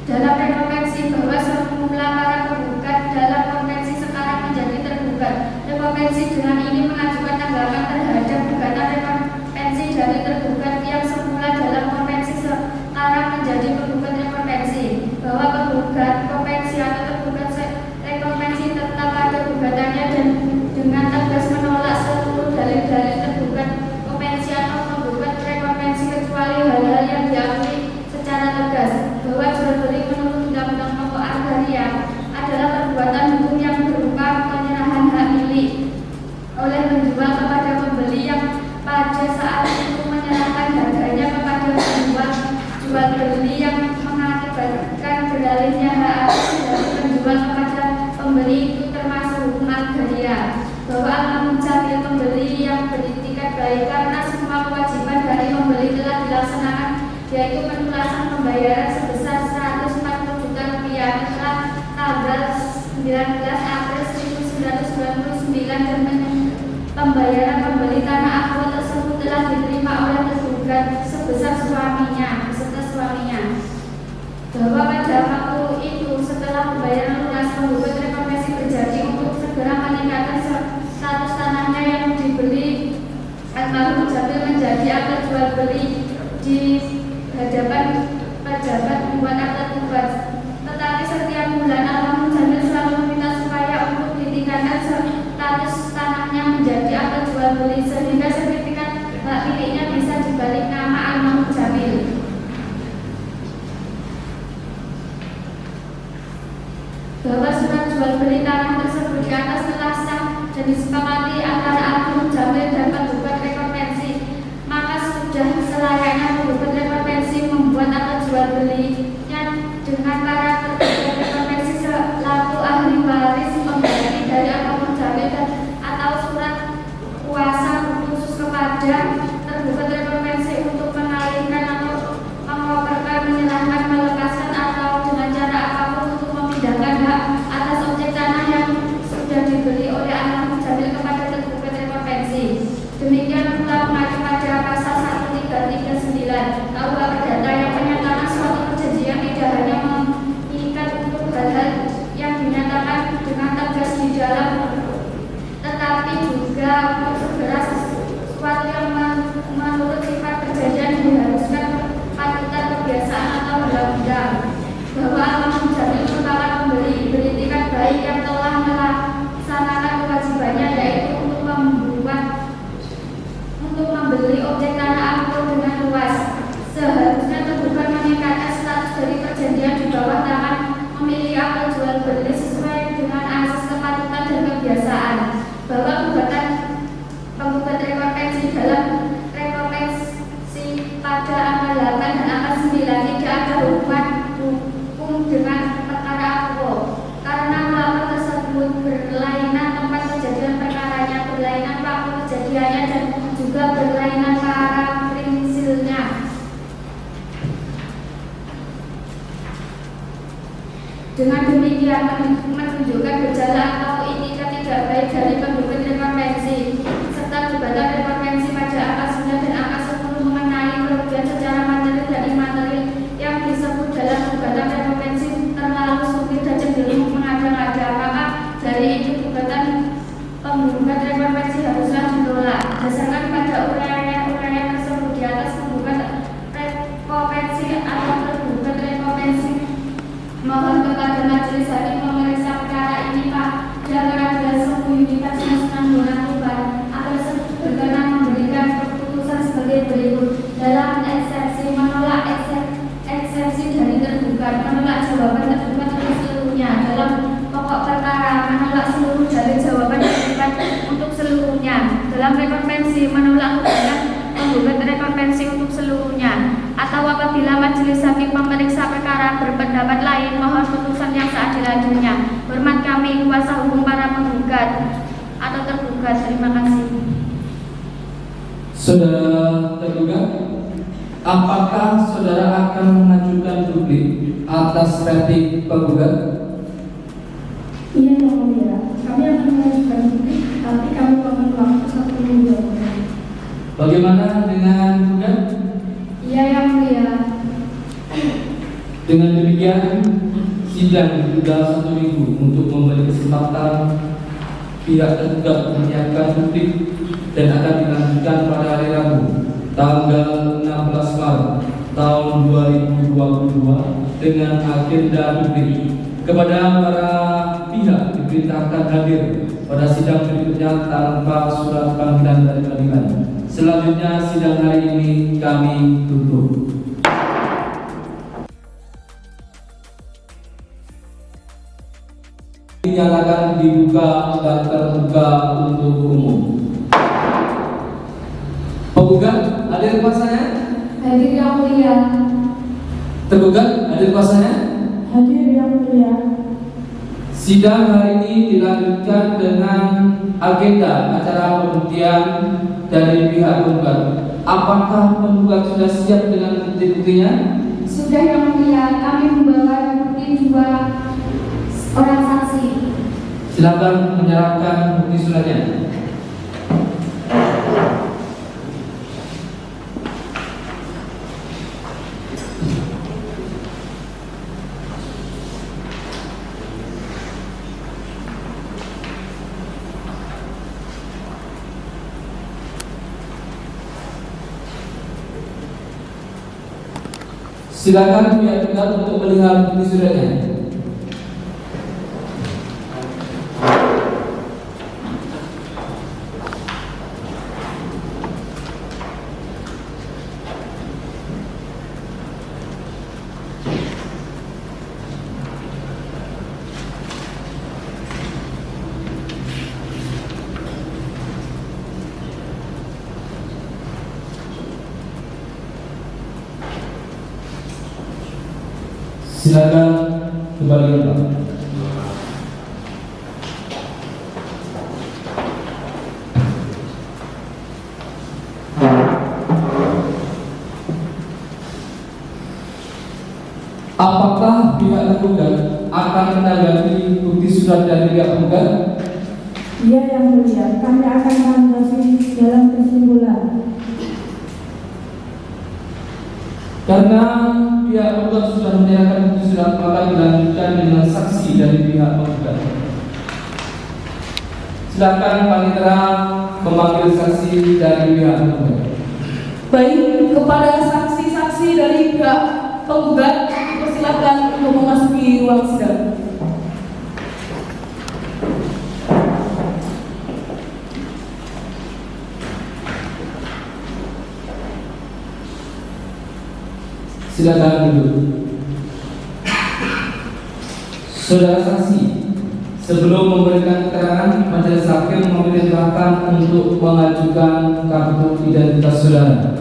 Speaker 5: Dalam rekonvensi bahwa semula para penggugat dalam konvensi sekarang menjadi tergugat. Rekonvensi dengan ini mengajukan tanggapan terhadap gugatan rekonvensi dari tergugat yang semula dalam konvensi sekarang menjadi penggugat rekonvensi, bahwa penggugat konvensi atau tergugat rekonvensi tetap pada gugatannya dan dengan tegas menolak seluruh dalil-dalil tergugat konvensi atau penggugat rekonvensi kecuali hal-hal yang diakui secara tegas bahwa jual beli menurut Undang-Undang Pokok Agraria adalah perbuatan hukum yang berupa penyerahan hak milik oleh penjual kepada pembeli yang pada saat itu menyerahkan harganya kepada penjual. Jual beli yang mengakibatkan beralihnya hak atas dari penjual kepada pembeli itu termasuk hukum agraria. Bahwa al-munjamil pembeli yang beritikat baik karena semua kewajiban dari pembeli telah dilaksanakan, yaitu penjelasan pembayaran sebesar 140 juta rupiah setelah tanggal 19 April 1999 dan pembayaran pembeli tanah akul tersebut telah diterima oleh tergugat sebesar suaminya beserta suaminya. Bahwa pada waktu itu setelah pembayaran lunas, penggugat rekonvensi berjanji untuk segera meningkatkan status tanahnya yang dibeli almarhum Jamil menjadi akad jual beli di hadapan pejabat membuat akta tugas. Tetapi setiap bulan almarhum Jamil selalu meminta supaya untuk ditingkatkan status tanahnya menjadi akta jual beli sehingga sertifikat hak miliknya bisa dibalik nama almarhum Jamil. Bahwa surat jual beli tanah tersebut di atas telah sah dan disepakati antara almarhum Jamil dan penggugat rekonvensi, maka sudah selayaknya penggugat rekonvensi membuat akta jual belinya dengan para tergugat rekonvensi selaku ahli waris pengganti dari almarhum Jamil dan atau surat kuasa khusus kepada tergugat rekonvensi untuk mengalihkan atau mengoperkan, menyerahkan, melepaskan atau dengan cara apapun untuk memindahkan hak atas objek tanah yang sudah dibeli oleh almarhum Jamil kepada tergugat rekonvensi. Demikian pula mengacu pada pasal 1339 KUH Perdata yang menyatakan suatu perjanjian tidak hanya mengikat untuk hal-hal yang dinyatakan dengan tegas di dalam, tetapi juga untuk segera sesuatu yang menurut sifat perjanjian diharuskan patutan kebiasaan atau undang-undang. Bahwa almarhum Jamil merupakan pembeli beritikat baik yang telah melaksanakan kewajibannya, yaitu untuk membeli objek tanah akul dengan luas. Seharusnya tergugat meningkatkan status dari perjanjian di bawah tangan memiliki akad jual beli sesuai dengan asas kepatutan dan kebiasaan. Bahwa penggugat rekonvensi dalam rekonvensi pada angka 8 dan angka 9 tidak ada hubungan hukum dengan perkara akul karena pelapor tersebut berlainan tempat kejadian perkaranya, berlainan waktu kejadiannya, dan juga berlainan para prinsipnya. Dengan demikian menunjukkan gejala atau itikat tidak baik dari penggugat rekonvensi serta gugatan rekonvensi pada angka 9 dan angka 10 mengenai kerugian secara materi dan imateri yang disebut dalam gugatan rekonvensi terlalu sempit dan cenderung mengada-ngada. Maka dari itu gugatan penggugat rekonvensi haruslah ditolak. Dasarkan pada uraian tersebut di atas, penggugat rekonvensi atau tergugat rekonvensi mohon kepada majelis hakim memeriksa perkara ini pada peradilan semu Universitas Nasional Tuban agar berkenan memberikan keputusan sebagai berikut. Dalam eksepsi, menolak eksepsi dari tergugat, menolak jawaban tergugat untuk seluruhnya. Dalam pokok perkara, menolak seluruh dalil jawaban tergugat untuk seluruhnya. Dalam rekonvensi, menolak gugatan penggugat rekonvensi untuk seluruhnya. Atau apabila majelis hakim pemeriksa perkara berpendapat lain, mohon putusan yang seadil-adilnya. Hormat kami, kuasa hukum para penggugat atau tergugat. Terima kasih.
Speaker 2: Saudara tergugat, apakah saudara akan mengajukan duplik atas verdict penggugat?
Speaker 4: Iya yang mulia, kami akan mengajukan duplik, tapi kami mohon waktu 1 minggu.
Speaker 2: Bagaimana dengan gugat?
Speaker 5: Iya yang mulia.
Speaker 2: Dengan demikian, sidang ditunda 1 minggu untuk memberi kesempatan pihak tergugat menyiapkan duplik dan akan dilanjutkan pada hari Rabu, tanggal 16 Maret tahun 2022 dengan agenda duplik. Kepada para pihak diperintahkan hadir pada sidang berikutnya tanpa surat panggilan dari pengadilan. Selanjutnya sidang hari ini kami tutup. Dinyatakan dibuka dan terbuka untuk umum. Penggugat hadir kuasanya?
Speaker 4: Hadir yang mulia.
Speaker 2: Tergugat hadir kuasanya?
Speaker 4: Hadir yang mulia.
Speaker 2: Sidang hari ini dilanjutkan dengan agenda acara pembuktian dari pihak penggugat. Apakah penggugat sudah siap dengan bukti-buktinya?
Speaker 5: Sudah yang mulia, kami membawa bukti 2 orang saksi.
Speaker 2: Silakan menyerahkan bukti suratnya. Silakan pihak tergugat untuk melihat bukti suratnya. Silakan kembali Pak. Apakah pihak tergugat akan menanggapi bukti surat dari pihak penggugat?
Speaker 4: Iya yang mulia, kami akan menanggapi dalam kesimpulan.
Speaker 2: Karena pihak penggugat sudah menyerahkan bukti surat, maka dilanjutkan dengan saksi dari pihak penggugat. Silakan panitera memanggil saksi dari pihak penggugat.
Speaker 1: Baik, kepada saksi-saksi dari pihak penggugat, silakan untuk memasuki ruang sidang.
Speaker 2: Silakan duduk. Saudara saksi, sebelum memberikan keterangan, majelis hakim memerintahkan untuk mengajukan kartu identitas saudara.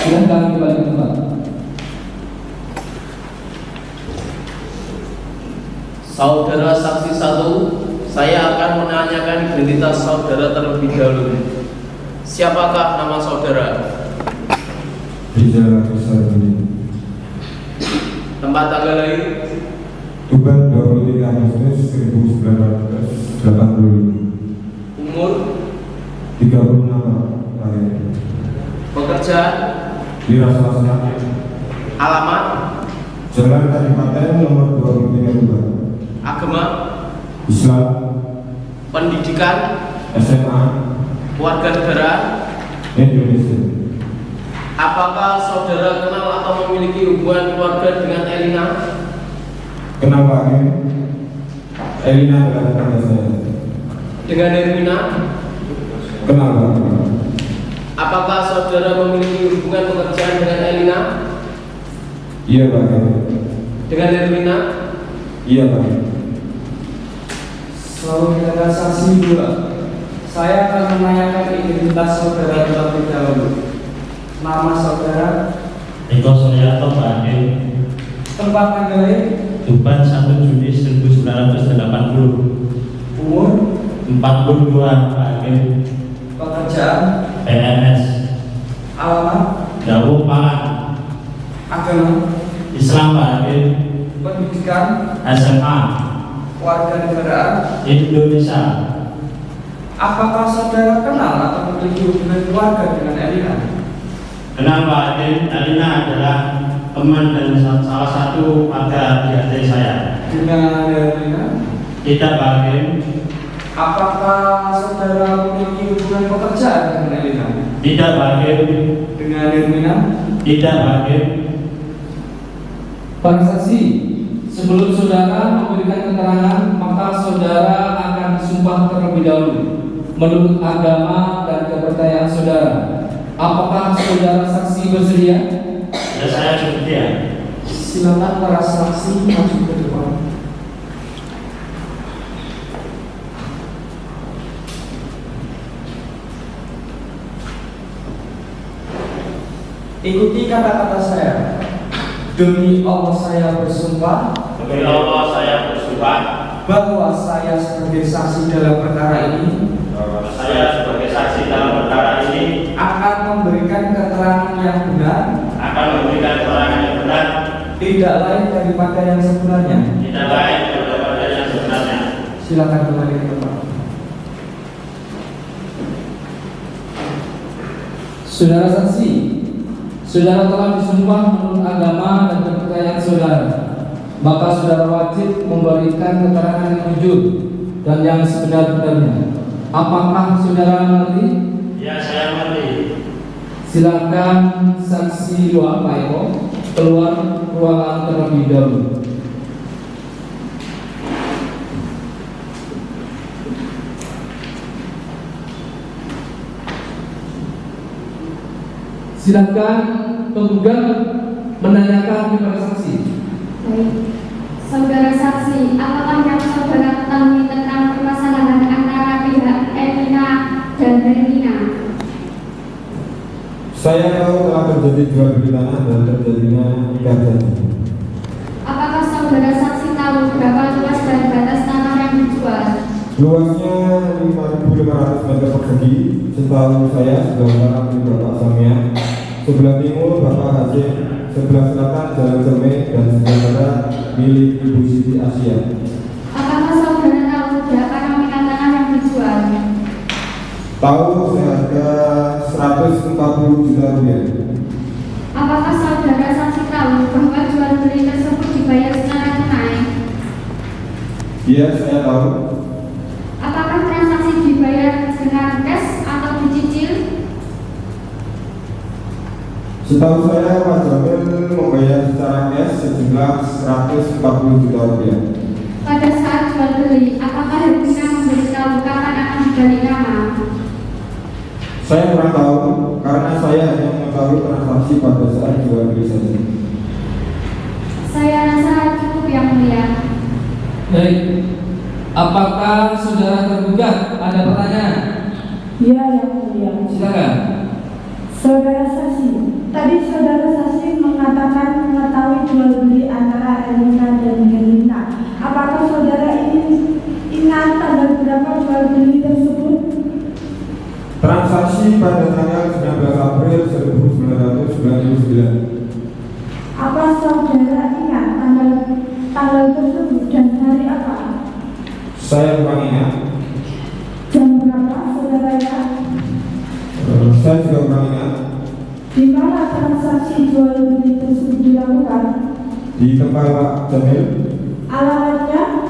Speaker 2: Silakan kembali ke tempat.
Speaker 6: Saudara saksi 1, saya akan menanyakan identitas saudara terlebih dahulu. Siapakah nama saudara?
Speaker 7: Rizal Rizaludin.
Speaker 6: Tempat tanggal lahir?
Speaker 7: Tuban 23 Agustus 1985.
Speaker 6: Umur?
Speaker 7: 36 tahun.
Speaker 6: Pekerjaan?
Speaker 7: Wira swasta.
Speaker 6: Alamat?
Speaker 7: Jalan Kadipaten nomor 23.
Speaker 6: Agama?
Speaker 7: Islam.
Speaker 6: Pendidikan?
Speaker 7: SMA.
Speaker 6: Warga negara?
Speaker 7: Indonesia.
Speaker 6: Apakah saudara kenal atau memiliki hubungan keluarga dengan Elina?
Speaker 7: Kenal Pak Hakim? Elina adalah tetangga saya.
Speaker 6: Dengan Hermina?
Speaker 7: Kenal Pak Hakim?
Speaker 6: Apakah saudara memiliki hubungan pekerjaan dengan Elina?
Speaker 7: Iya Pak Hakim.
Speaker 6: Dengan Hermina?
Speaker 7: Iya Pak Hakim.
Speaker 2: Saudara saksi 2, saya akan menanyakan identitas saudara terlebih dahulu. Nama saudara,
Speaker 8: Eko Suryanto, Pak Hakim.
Speaker 2: tempat tanggal lahir,
Speaker 8: Tuban 1 Juni 1980.
Speaker 2: umur,
Speaker 8: 42, Pak Hakim.
Speaker 2: pekerjaan,
Speaker 8: PNS.
Speaker 2: alamat,
Speaker 8: Dawuh Malang.
Speaker 2: agama,
Speaker 8: Islam, Pak Hakim.
Speaker 2: pendidikan,
Speaker 8: SMA.
Speaker 2: warga negaraan.
Speaker 8: Indonesia.
Speaker 2: Apakah saudara kenal atau memiliki hubungan keluarga dengan Elina?
Speaker 8: Kenal, Pak Hakim. Elina adalah teman dan salah satu warga di RT saya.
Speaker 2: Dengan Elina?
Speaker 8: Tidak, Pak Hakim.
Speaker 2: Apakah saudara memiliki hubungan pekerjaan dengan Elina?
Speaker 8: Tidak, Pak Hakim.
Speaker 2: Dengan Elina?
Speaker 8: Tidak, Pak Hakim.
Speaker 2: Para saksi, sebelum saudara memberikan keterangan, maka saudara akan disumpah terlebih dahulu menurut agama dan kepercayaan saudara. Apakah saudara saksi bersedia?
Speaker 8: Ya, saya bersedia.
Speaker 2: Silakan para saksi maju ke depan. Ikuti kata-kata saya. Demi Allah saya bersumpah
Speaker 8: Demi Allah saya bersumpah
Speaker 2: bahwa saya sebagai saksi dalam perkara ini
Speaker 8: bahwa saya sebagai saksi dalam perkara ini
Speaker 2: akan memberikan keterangan yang benar,
Speaker 8: akan memberikan keterangan yang benar,
Speaker 2: tidak lain daripada yang sebenarnya.
Speaker 8: tidak lain daripada yang sebenarnya.
Speaker 2: Silakan kembali ke tempat. Saudara saksi, saudara telah disumpah menurut agama dan kepercayaan saudara. Maka saudara wajib memberikan keterangan yang jujur dan yang sebenar-benarnya. Apakah saudara mengerti?
Speaker 8: Ya, saya mengerti.
Speaker 2: Silakan saksi 2 Pak Eko keluar ruangan terlebih dahulu. Silakan penggugat menanyakan kepada saksi.
Speaker 5: Baik. Saudara saksi, apakah yang saudara ketahui tentang permasalahan antara pihak Elina dan Herlina?
Speaker 7: Saya tahu telah terjadi jual beli tanah dan terjadinya ikat janji.
Speaker 5: Apakah saudara saksi tahu berapa luas dan batas tanah yang dijual?
Speaker 7: Luasnya 5.500 meter persegi. Setahu saya sebelah barat milik Bapak Samia, sebelah timur Bapak Hashim, sebelah selatan Jalan Cerme, dan sebelah barat milik Ibu Siti Asia.
Speaker 5: Apakah saudara tahu berapa nominal tanah yang dijual?
Speaker 7: Tahu seharga 140 juta rupiah.
Speaker 5: Apakah saudara saksi tahu bahwa jual beli tersebut dibayar secara tunai?
Speaker 7: Iya, saya tahu.
Speaker 5: Apakah transaksi dibayar dengan cash atau dicicil?
Speaker 7: Setahu saya Pak Jamil membayar secara cash sejumlah 140 juta rupiah.
Speaker 5: Pada saat jual beli, apakah Herlina memberitahu kapan akan diganti nama?
Speaker 7: Saya kurang tahu karena saya hanya mengetahui transaksi pada saat jual beli saja.
Speaker 5: Saya rasa cukup yang mulia.
Speaker 2: Baik. Apakah saudara tergugat ada pertanyaan?
Speaker 4: Ya, yang mulia.
Speaker 2: Silakan.
Speaker 4: Saudara saksi, tadi saudara saksi mengatakan mengetahui jual beli antara Elina dan Herlina. Apakah saudara ini ingat tanggal berapa jual beli tersebut?
Speaker 7: Transaksi pada tanggal 19 April 1999.
Speaker 4: Apa saudara ingat tanggal tersebut dan hari apa?
Speaker 7: Saya kurang ingat.
Speaker 4: Jam berapa saudara ingat?
Speaker 7: Saya juga kurang ingat.
Speaker 4: Di mana transaksi jual beli tersebut dilakukan?
Speaker 7: Di tempat Pak Jamil,
Speaker 4: Alamatnya?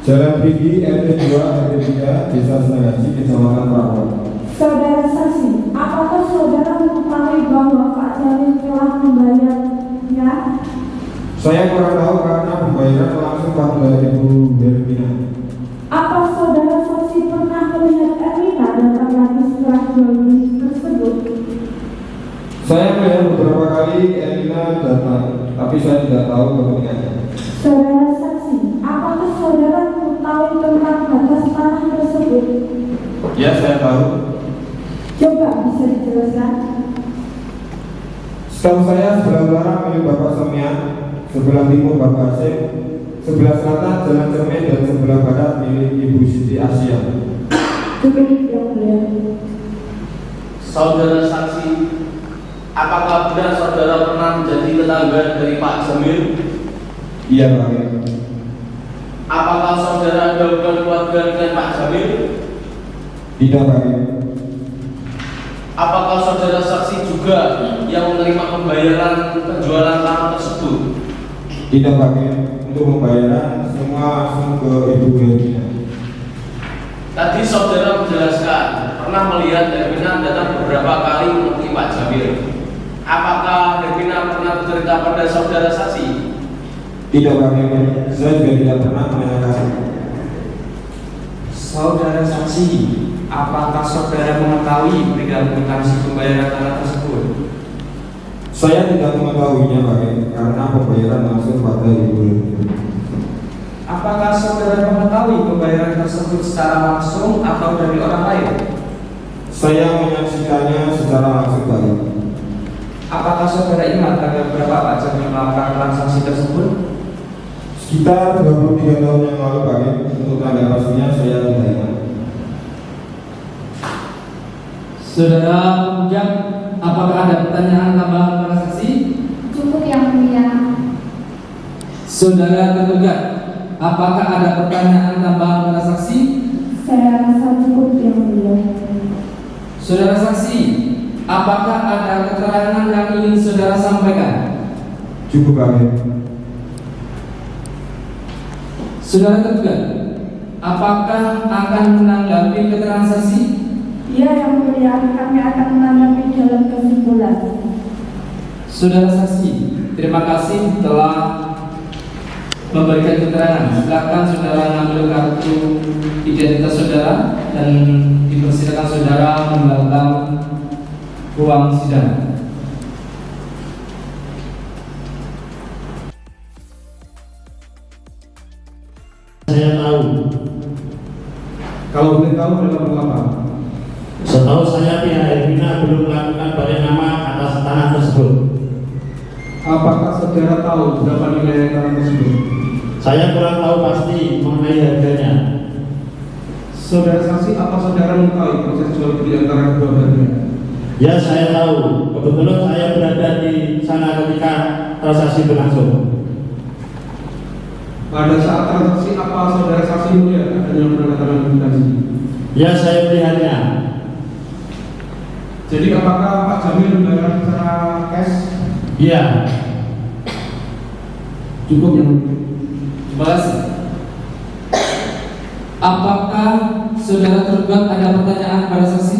Speaker 7: Jalan Perigi, RT 2, RT 3, Desa Senagaji, Kecamatan Prabowo.
Speaker 4: Saudara saksi, apakah saudara mengetahui bahwa Pak Jamil telah membayarnya?
Speaker 7: Saya kurang tahu karena pembayaran langsung pada Ibu Herlina.
Speaker 4: Apa saudara saksi pernah melihat Elina datang lagi setelah jual beli tersebut?
Speaker 7: Saya melihat beberapa kali Elina datang, tapi saya tidak tahu kepentingannya.
Speaker 4: Saudara saksi, apakah saudara mengetahui tentang batas
Speaker 7: tahu?
Speaker 4: Coba bisa dijelaskan?
Speaker 7: Setahu saya sebelah barat milik Bapak Somian, sebelah timur Bapak Hasim, sebelah selatan Jalan Cermin, dan sebelah barat milik Ibu Siti Asia.
Speaker 4: Cukup yang mulia.
Speaker 6: Saudara saksi, apakah benar saudara pernah menjadi tetangga dari Pak Jamil?
Speaker 7: Iya Pak.
Speaker 6: Apakah saudara ada hubungan keluarga dengan Pak Jamil?
Speaker 7: Tidak Pak.
Speaker 6: Apakah saudara saksi juga yang menerima pembayaran penjualan tanah tersebut?
Speaker 7: Tidak Pak. Untuk pembayaran semua langsung ke Ibu Hermina.
Speaker 6: Tadi saudara menjelaskan pernah melihat Hermina datang beberapa kali menemui Pak Jamil. Apakah Hermina pernah bercerita pada saudara saksi?
Speaker 7: Tidak Pak. Saya juga tidak pernah menanyakan.
Speaker 2: Saudara saksi, apakah saudara mengetahui perihal mekanisme pembayaran tanah tersebut?
Speaker 7: Saya tidak mengetahuinya Pak, karena pembayaran langsung pada Ibu Hermina.
Speaker 2: Apakah saudara mengetahui pembayaran tersebut secara langsung atau dari orang lain?
Speaker 7: Saya menyaksikannya secara langsung Pak.
Speaker 2: Apakah saudara ingat tanggal berapa Pak Jamil melakukan transaksi tersebut?
Speaker 7: Sekitar 23 tahun yang lalu Pak. Untuk tanggal pastinya saya tidak ingat.
Speaker 2: Saudara penunjang, apakah ada pertanyaan tambahan kepada saksi?
Speaker 5: Cukup yang mulia.
Speaker 2: Saudara tergugat, apakah ada pertanyaan tambahan kepada saksi?
Speaker 4: Saya rasa cukup yang mulia.
Speaker 2: Saudara saksi, apakah ada keterangan yang ingin saudara sampaikan?
Speaker 7: Cukup Pak.
Speaker 2: Saudara tergugat, apakah akan menanggapi keterangan saksi?
Speaker 4: Iya yang mulia, kami akan menanggapi dalam kesimpulan.
Speaker 2: Saudara saksi, terima kasih telah memberikan keterangan. Silakan saudara mengambil kartu identitas saudara dan dipersilakan saudara meninggalkan ruang sidang.
Speaker 8: Saya tahu.
Speaker 3: Kalau boleh tahu dalam apa?
Speaker 8: Setahu saya pihak Hermina belum melakukan balik nama atas tanah tersebut.
Speaker 3: Apakah saudara tahu berapa nilai tanah tersebut?
Speaker 8: Saya kurang tahu pasti mengenai harganya.
Speaker 3: Saudara saksi, apa saudara mengetahui proses jual beli antara kedua belah pihak?
Speaker 8: Ya saya tahu. Kebetulan saya berada di sana ketika transaksi berlangsung.
Speaker 3: Pada saat transaksi apa saudara saksi melihat adanya penandatangan kwitansi?
Speaker 8: Ya saya melihatnya.
Speaker 3: Jadi apakah Pak Jamil membayar secara cash?
Speaker 8: Iya.
Speaker 3: Cukup yang
Speaker 2: Terima kasih. Apakah saudara tergugat ada pertanyaan pada saksi?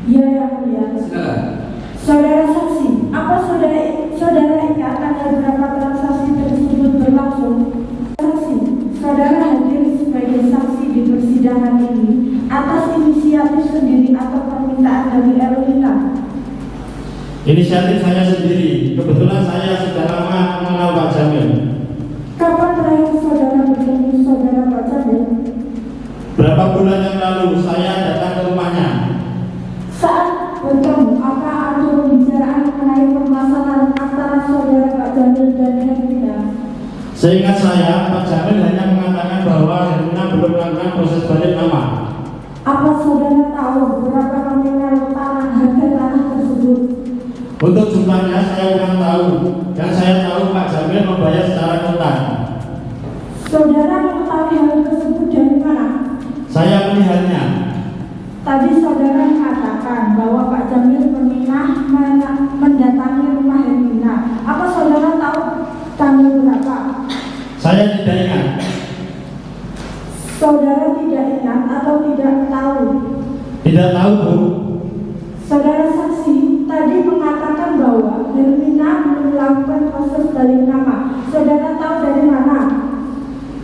Speaker 4: Iya yang mulia.
Speaker 2: Silakan.
Speaker 4: Saudara saksi, apa saudara ingat tanggal berapa transaksi tersebut berlangsung? Saksi, saudara hadir sebagai saksi di persidangan ini atas inisiatif sendiri atau permintaan dari Hermina?
Speaker 8: Inisiatif saya sendiri. Kebetulan saya sudah lama mengenal Pak Jamil.
Speaker 4: Kapan terakhir saudara bertemu saudara Pak Jamil?
Speaker 8: Berapa bulan yang lalu saya datang ke rumahnya.
Speaker 4: Saat bertemu, apa ada pembicaraan mengenai permasalahan antara saudara Pak Jamil dan Hermina?
Speaker 8: Seingat saya, Pak Jamil hanya mengatakan bahwa Hermina belum melakukan proses balik nama.
Speaker 4: Apa saudara tahu berapa nominal harga tanah tersebut?
Speaker 8: Untuk jumlahnya saya kurang tahu. Yang saya tahu Pak Jamil membayar secara kontan.
Speaker 4: Saudara mengetahui hal tersebut dari mana?
Speaker 8: Saya melihatnya.
Speaker 4: Tadi saudara mengatakan bahwa Pak Jamil pernah mendatangi rumah Hermina. Apa saudara tahu tanggal berapa?
Speaker 8: Saya tidak ingat.
Speaker 4: Saudara tidak ingat atau tidak tahu?
Speaker 8: Tidak tahu, Bu.
Speaker 4: Saudara saksi tadi mengatakan bahwa Hermina belum melakukan proses balik nama. Saudara tahu dari mana?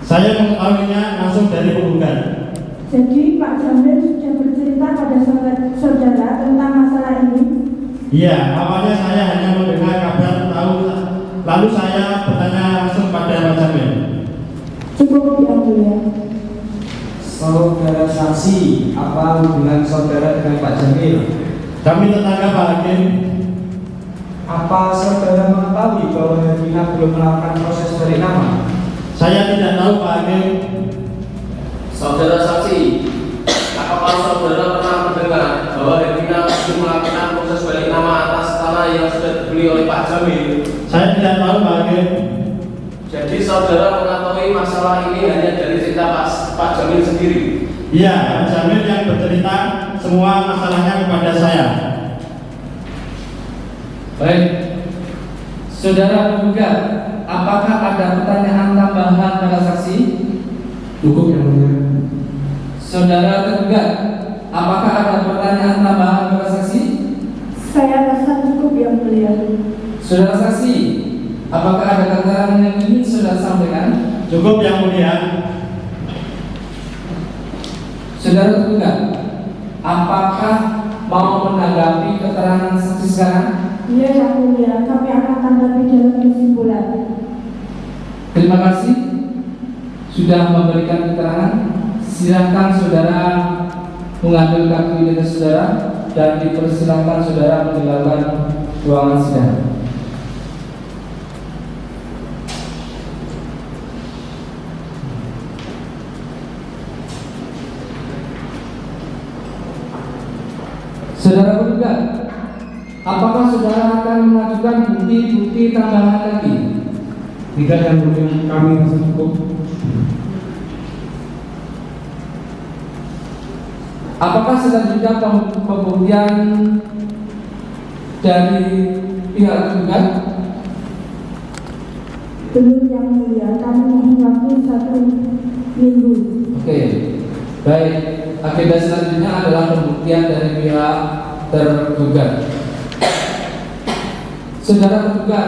Speaker 8: Saya mengetahuinya langsung dari penggugat.
Speaker 4: Jadi Pak Jamil sudah bercerita pada saudara tentang masalah ini?
Speaker 8: Iya, awalnya saya hanya mendengar kabar tahu, lalu saya bertanya langsung pada Pak Jamil.
Speaker 4: Cukup yang mulia.
Speaker 9: Saudara saksi, apa hubungan saudara dengan Pak Jamil?
Speaker 8: Kami tetangga Pak Hakim.
Speaker 9: Apa saudara mengetahui bahwa Hermina belum melakukan proses balik nama?
Speaker 8: Saya tidak tahu Pak Hakim.
Speaker 6: Saudara saksi, apakah saudara pernah mendengar bahwa Hermina belum melakukan proses balik nama atas tanah yang sudah dibeli oleh Pak Jamil?
Speaker 8: Saya tidak tahu Pak Hakim.
Speaker 6: Jadi saudara mengetahui masalah ini hanya dari cerita Pak Jamil sendiri?
Speaker 8: Iya, Pak Jamil yang bercerita semua masalahnya kepada saya.
Speaker 2: Baik, saudara tergugat, apakah ada pertanyaan tambahan pada saksi?
Speaker 9: Cukup yang mulia.
Speaker 2: Saudara tergugat, apakah ada pertanyaan tambahan pada saksi?
Speaker 4: Saya rasa cukup yang mulia.
Speaker 2: Saudara saksi, apakah ada keterangan yang ingin saudara sampaikan?
Speaker 8: Cukup yang mulia.
Speaker 2: Saudara tergugat, apakah mau menanggapi keterangan saksi sekarang?
Speaker 4: Iya yang mulia, kami akan tanggapi dalam kesimpulan.
Speaker 2: Terima kasih sudah memberikan keterangan. Silakan saudara mengambil kartu identitas saudara dan dipersilakan saudara meninggalkan ruangan sidang. Saudara tergugat, apakah saudara akan mengajukan bukti-bukti tambahan lagi?
Speaker 9: Tidak yang mulia, kami rasa cukup.
Speaker 2: Apakah selanjutnya pembuktian dari pihak tergugat?
Speaker 4: Belum yang mulia, kami mohon waktu 1 minggu.
Speaker 2: Oke, baik. Agenda selanjutnya adalah pembuktian dari pihak tergugat. Saudara tergugat,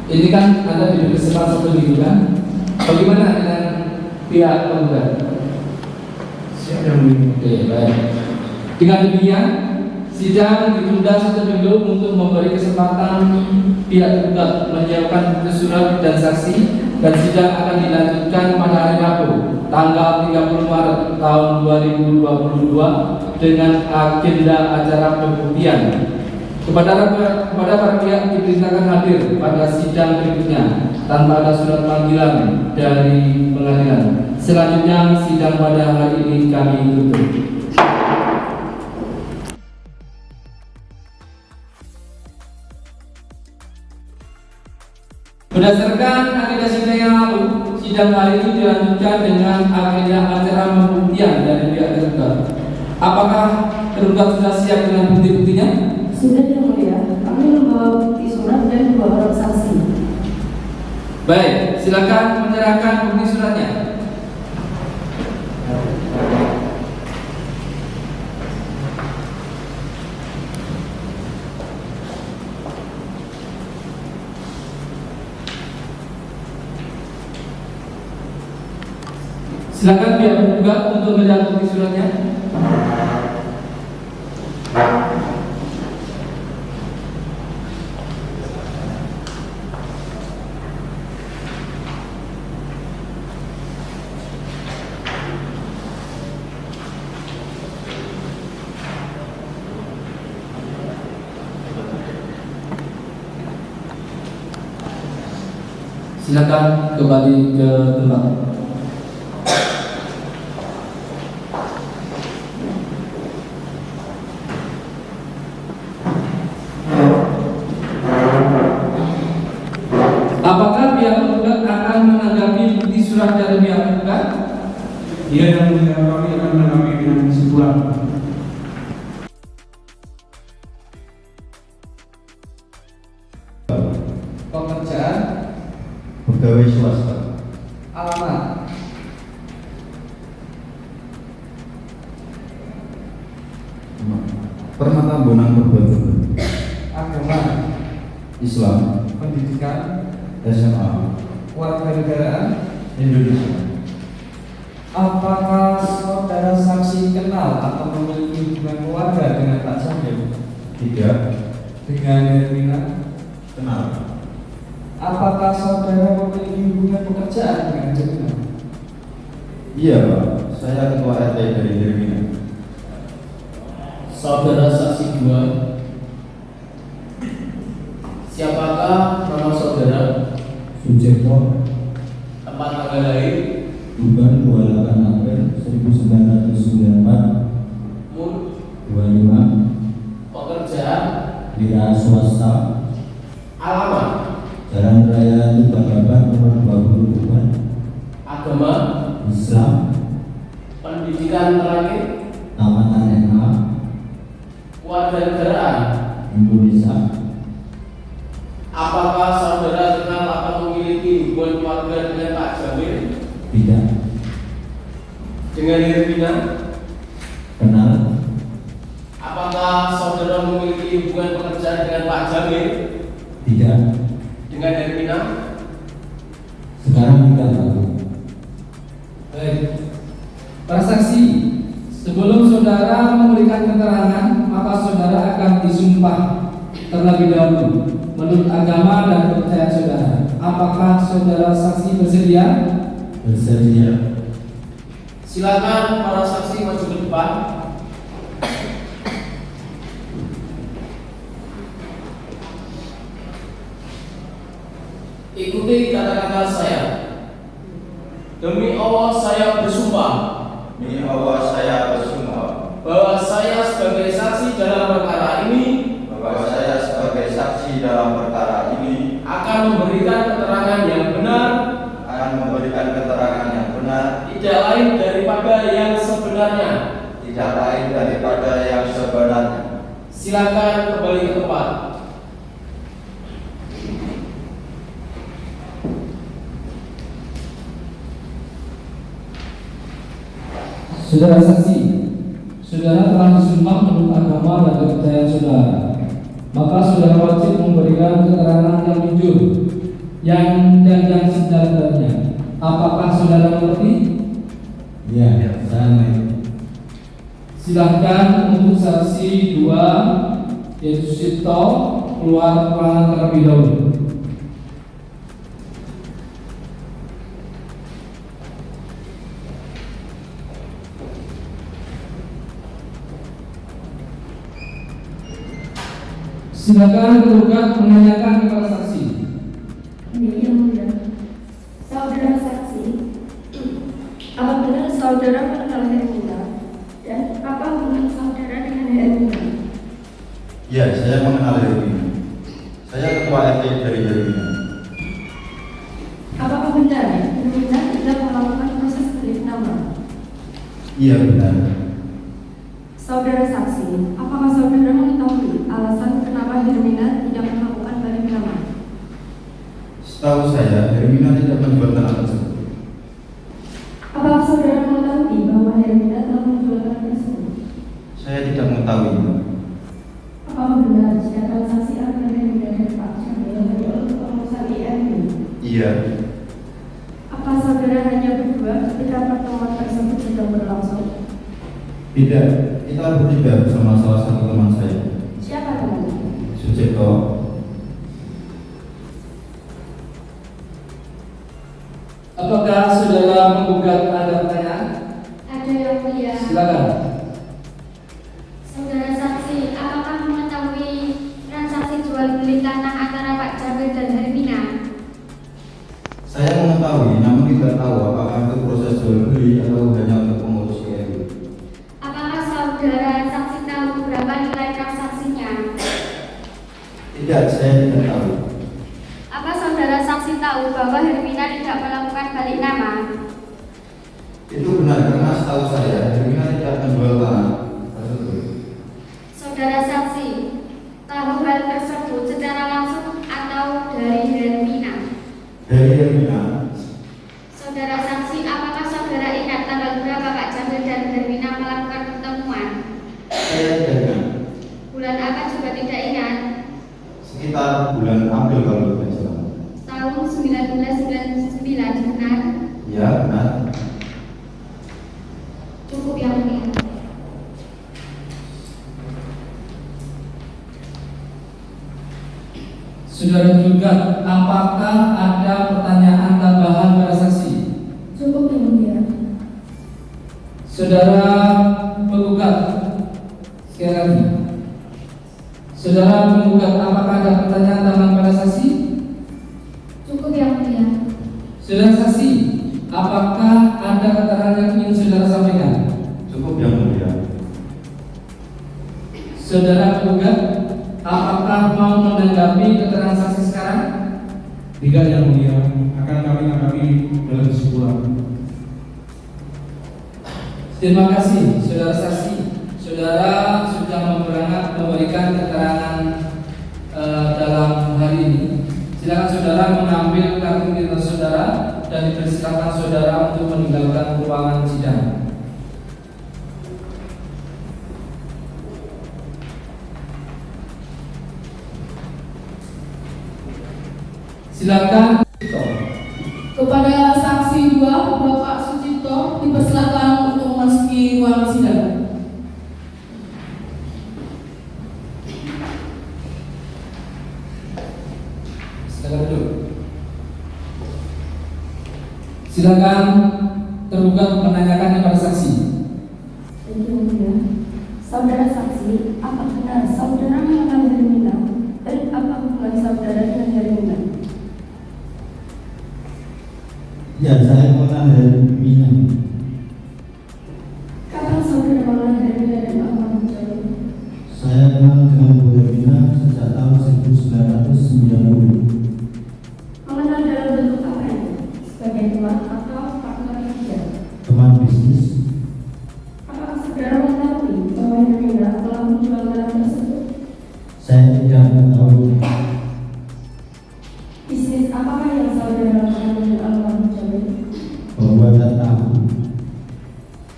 Speaker 2: ini kan Anda diberi kesempatan 1 minggu kan? Bagaimana dengan pihak tergugat?
Speaker 9: Siap yang mulia.
Speaker 2: Oke, baik. Dengan demikian, sidang ditunda 1 minggu untuk memberi kesempatan pihak tergugat menyiapkan bukti surat dan saksi, dan sidang akan dilanjutkan pada hari Rabu, tanggal 30 Maret tahun 2022 dengan agenda acara pembuktian. Kepada para pihak diperintahkan hadir pada sidang berikutnya tanpa ada surat panggilan dari pengadilan. Selanjutnya sidang pada hari ini kami tutup. Berdasarkan agenda sidang yang lalu, sidang hari ini dilanjutkan dengan agenda acara pembuktian dari pihak tergugat. Apakah tergugat sudah siap dengan bukti-buktinya?
Speaker 1: Sudah yang mulia, kami membawa bukti surat dan 2 orang saksi.
Speaker 2: Baik, silakan menyerahkan bukti suratnya. Silakan pihak tergugat untuk menyerahkan bukti suratnya. Silakan kembali ke tempat. Apakah pihak tergugat akan menanggapi bukti surat dari pihak tergugat?
Speaker 3: Iya yang mulia, kami akan menanggapi dengan kesimpulan.
Speaker 2: Pekerjaan,
Speaker 7: Pegawai swasta.
Speaker 2: alamat,
Speaker 7: Permata Bonang Purbalingga.
Speaker 2: agama,
Speaker 7: Islam.
Speaker 2: pendidikan,
Speaker 7: SMA.
Speaker 2: warganegaraan.
Speaker 7: Indonesia.
Speaker 2: Apakah saudara saksi kenal atau memiliki hubungan keluarga dengan Pak Jamil?
Speaker 7: Tidak.
Speaker 2: Dengan Hermina?
Speaker 7: Kenal.
Speaker 2: Apakah saudara memiliki hubungan pekerjaan dengan Hermina?
Speaker 7: Iya Pak, Saya Ketua RT dari Hermina.
Speaker 6: Saudara saksi 2, siapakah nama saudara?
Speaker 7: Sucipto,
Speaker 6: Tempat tanggal lahir?
Speaker 7: Tuban 28 April 1994,
Speaker 6: Umur?
Speaker 7: 25,
Speaker 6: Pekerjaan?
Speaker 7: wira swasta,
Speaker 6: Alamat?
Speaker 7: Jalan Raya Tuban Babat nomor 20 Tuban,
Speaker 6: Agama?
Speaker 7: Islam,
Speaker 6: Pendidikan terakhir?
Speaker 7: Tamatan MA,
Speaker 6: Kewarganegaraan?
Speaker 7: Indonesia.
Speaker 6: Apakah saudara kenal atau memiliki hubungan keluarga dengan Pak Jamil?
Speaker 7: Tidak.
Speaker 6: Dengan Hermina?
Speaker 7: Kenal.
Speaker 6: Apakah saudara memiliki hubungan pekerjaan dengan Pak Jamil?
Speaker 7: Tidak.
Speaker 6: Dengan Hermina?
Speaker 7: Sekarang tidak tahu.
Speaker 2: Baik. Para saksi, sebelum saudara memberikan keterangan, maka saudara akan disumpah terlebih dahulu menurut agama dan kepercayaan saudara. Apakah saudara saksi bersedia?
Speaker 7: Bersedia.
Speaker 6: Silakan para saksi maju ke depan. Ikuti kata-kata saya. Demi Allah saya bersumpah.
Speaker 7: Demi Allah saya bersumpah
Speaker 6: Bahwa saya sebagai saksi dalam perkara ini.
Speaker 7: bahwa saya sebagai saksi dalam perkara ini
Speaker 6: Akan memberikan keterangan yang benar.
Speaker 7: akan memberikan keterangan yang benar,
Speaker 6: Tidak lain daripada yang sebenarnya.
Speaker 7: tidak lain daripada yang sebenarnya.
Speaker 6: Silakan kembali ke tempat.
Speaker 2: Saudara saksi, saudara telah disumpah menurut agama dan kepercayaan saudara. Maka saudara wajib memberikan keterangan yang jujur, yang sebenarnya. Apakah saudara mengerti?
Speaker 7: Iya, saya mengerti.
Speaker 2: Silahkan untuk saksi 2 yaitu Sucipto keluar ruangan terlebih dahulu. Silakan tergugat menanyakan kepada saksi.
Speaker 5: Yang mulia, saudara saksi, apa benar saudara mengenal Hermina? Dan apa hubungan saudara dengan Hermina?
Speaker 7: Iya, saya mengenal Hermina. Saya Ketua RT dari Hermina.
Speaker 5: Apakah benar Hermina tidak melakukan proses balik nama?
Speaker 7: Iya, benar.
Speaker 5: Saudara saksi, apakah saudara mengetahui alasan kenapa Hermina tidak melakukan balik nama?
Speaker 7: Setahu saya, Hermina tidak menjual tanah tersebut.
Speaker 5: Apakah saudara mengetahui bahwa Hermina telah menjual tanah tersebut?
Speaker 7: Saya tidak mengetahuinya.
Speaker 5: Apakah benar siapa saksi akan Hermina dan Pak Jamil menjual pengurusan IMU?
Speaker 7: Iya.
Speaker 5: Apa saudara hanya berdua ketika pertemuan tersebut sedang berlangsung?
Speaker 7: Tidak, kita bertiga bersama salah satu teman saya,
Speaker 5: Siapa namanya?
Speaker 7: Sucipto.
Speaker 2: Apakah saudara menggugat ada pertanyaan?
Speaker 5: Ada yang mulia.
Speaker 2: Silakan.
Speaker 5: Saudara saksi, apakah mengetahui transaksi jual beli tanah antara Pak Jamil dan Hermina?
Speaker 7: Saya mengetahui, namun tidak tahu apakah itu proses jual beli atau hanya untuk pengurus IMU.
Speaker 5: Apakah saudara saksi tahu berapa nilai transaksinya?
Speaker 7: Tidak, saya tidak tahu.
Speaker 5: Apa saudara saksi tahu bahwa Hermina tidak melakukan balik nama?
Speaker 7: Itu benar karena setahu saya, Hermina tidak menjual tanah tersebut.
Speaker 5: Saudara saksi tahu hal tersebut secara langsung atau dari Hermina?
Speaker 7: Dari Hermina.
Speaker 5: Saudara saksi, apakah saudara ingat tanggal berapa Pak Jamil dan Hermina melakukan pertemuan?
Speaker 7: Saya tidak ingat.
Speaker 5: Bulan apa juga tidak ingat?
Speaker 7: Sekitar bulan April kalau tidak salah.
Speaker 5: Tahun 1999, benar?
Speaker 7: Ya, benar.
Speaker 5: Cukup yang mulia.
Speaker 2: Saudara juga, apakah ada pertanyaan tambahan pada saksi?
Speaker 5: Cukup yang mulia.
Speaker 2: Saudara penggugat, sekali lagi. Saudara penggugat, apakah ada pertanyaan tambahan pada saksi?
Speaker 5: Cukup yang mulia.
Speaker 2: Saudara saksi, apakah ada keterangan yang ingin saudara sampaikan?
Speaker 7: Cukup yang mulia.
Speaker 2: Saudara penggugat, apakah mau menanggapi keterangan saksi sekarang?
Speaker 3: Tidak yang mulia, akan kami tanggapi dalam kesimpulan.
Speaker 2: Terima kasih, saudara saksi. Saudara sudah memberikan keterangan dalam hari ini. Silakan saudara mengambil kartu identitas saudara dan dipersilakan saudara untuk meninggalkan ruangan sidang. Silakan.
Speaker 1: Kepada saksi 2, Bapak Sucipto, dipersilakan untuk memasuki ruang sidang.
Speaker 2: Silakan duduk. Silakan tergugat menanyakan kepada saksi.
Speaker 4: Saudara saksi, apa benar saudara mengenal Hermina? Dan apa hubungan saudara dengan Hermina?
Speaker 7: Ya, saya mengenal Hermina.
Speaker 4: Kapan saudara mengenal Hermina dan apa hubungannya?
Speaker 7: Saya kenal dengan Bu Hermina sejak tahun 1990.
Speaker 4: Mengenal dalam bentuk apa ini? Sebagai teman atau partner kerja?
Speaker 7: Teman bisnis.
Speaker 4: Apakah saudara mengetahui bahwa Hermina telah menjual barang tersebut?
Speaker 7: Saya tidak tahu.
Speaker 4: Bisnis apakah yang saudara lakukan dengan almarhum Jamil?
Speaker 7: Pembuatan tahu.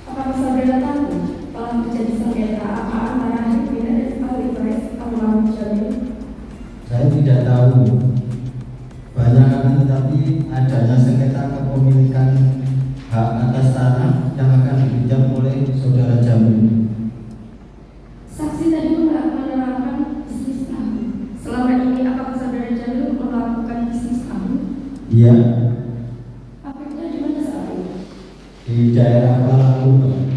Speaker 4: Apakah saudara tahu telah terjadi sengketa apa antara Hermina dan Alibres almarhum Jamil?
Speaker 7: Saya tidak tahu. Banyak tetapi adanya sengketa kepemilikan hak atas tanah yang akan dipinjam oleh saudara Jamil.
Speaker 4: Saksi tadi menerangkan bisnis tahu. Selama ini apakah saudara Jamil melakukan bisnis tahu?
Speaker 7: Iya,
Speaker 4: Pabriknya di mana saat ini?
Speaker 7: di daerah Palawan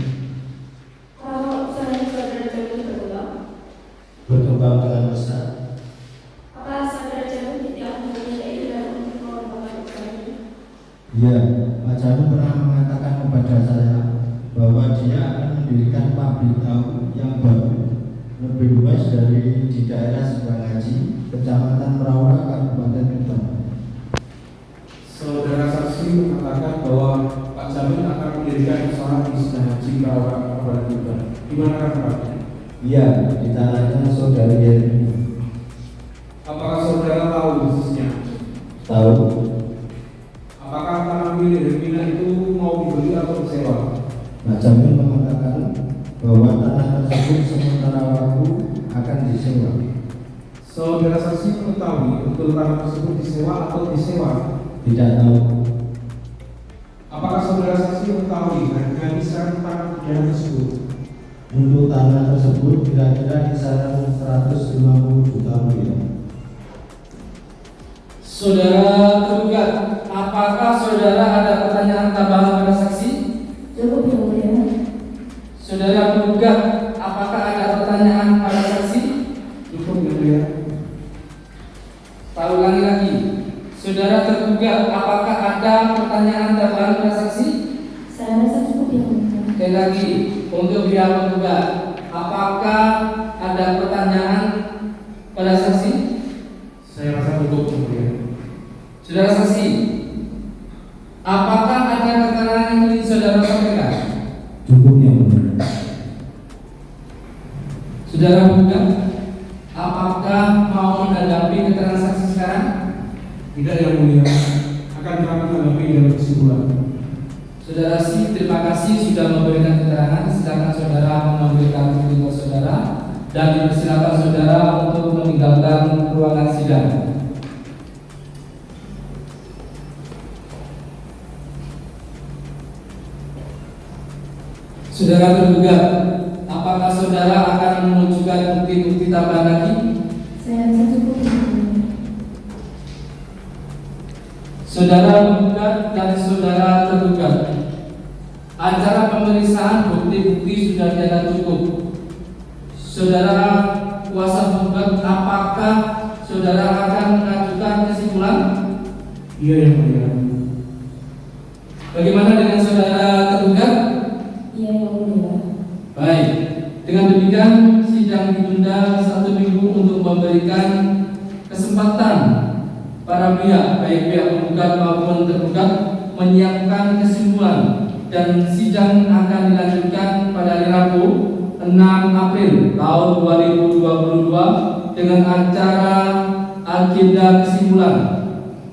Speaker 4: Kalau usaha saudara Jamil
Speaker 7: berkembang dengan pesat.
Speaker 4: apakah saudara Jamil tidak mempunyai dan untuk mengembangkan usaha ini?
Speaker 7: Iya, Pak Jamil pernah mengatakan kepada saya bahwa dia akan mendirikan pabrik tahu yang baru lebih luas dari di daerah Subangaji, Kecamatan Meraura, Kabupaten Tuban.
Speaker 3: Saudara saksi mengatakan bahwa Pak Jamil akan mendirikan usaha di Subangaji Kabupaten Tuban. Di mana tempatnya?
Speaker 7: Iya, di tanahnya saudari Hermina.
Speaker 3: Apakah saudara tahu bisnisnya?
Speaker 7: Tahu?
Speaker 3: Apakah tanah milik Hermina itu mau dibeli atau disewa?
Speaker 7: Pak Jamil mengatakan bahwa tanah tersebut sementara waktu akan disewa.
Speaker 3: Saudara saksi mengetahui betul tanah tersebut disewa atau disewa?
Speaker 7: Tidak tahu.
Speaker 3: Apakah saudara saksi mengetahui harga kisaran tanah negara tersebut?
Speaker 7: Untuk tanah tersebut kira-kira kisaran 150 juta rupiah.
Speaker 2: Saudara tergugat, apakah saudara ada pertanyaan tambahan pada saksi?
Speaker 4: Cukup yang mulia.
Speaker 2: Saudara tergugat, apakah ada pertanyaan pada saksi?
Speaker 3: Cukup yang mulia.
Speaker 2: Tak ulangi lagi. Saudara tergugat, apakah ada pertanyaan tambahan pada saksi?
Speaker 4: Saya rasa cukup yang mulia.
Speaker 2: Sekali lagi, untuk pihak tergugat, apakah ada pertanyaan pada saksi?
Speaker 3: Saya rasa cukup yang mulia.
Speaker 2: Saudara saksi, apakah ada keterangan yang ingin saudara sampaikan?
Speaker 7: Cukup yang mulia.
Speaker 2: Saudara tergugat, apakah mau menanggapi keterangan saksi sekarang?
Speaker 3: Tidak yang mulia, akan kami tanggapi dalam kesimpulan.
Speaker 2: Saudara saksi, terima kasih sudah memberikan keterangan. Silakan saudara mengambil kartu identitas saudara dan dipersilakan saudara untuk meninggalkan ruangan sidang. Saudara tergugat, apakah saudara akan menunjukkan bukti-bukti tambahan lagi?
Speaker 4: Saya rasa cukup yang mulia.
Speaker 2: Saudara tergugat dan saudara tergugat, Acara pemeriksaan bukti-bukti sudah dianggap cukup. Saudara kuasa penggugat, apakah saudara akan mengajukan kesimpulan?
Speaker 9: Iya yang mulia.
Speaker 2: Bagaimana dengan saudara tergugat?
Speaker 4: Iya yang mulia.
Speaker 2: Baik, dengan demikian sidang ditunda 1 minggu untuk memberikan kesempatan para pihak, baik pihak penggugat maupun tergugat, menyiapkan kesimpulan, dan sidang akan dilanjutkan pada hari Rabu 6 April tahun 2022 dengan acara agenda kesimpulan.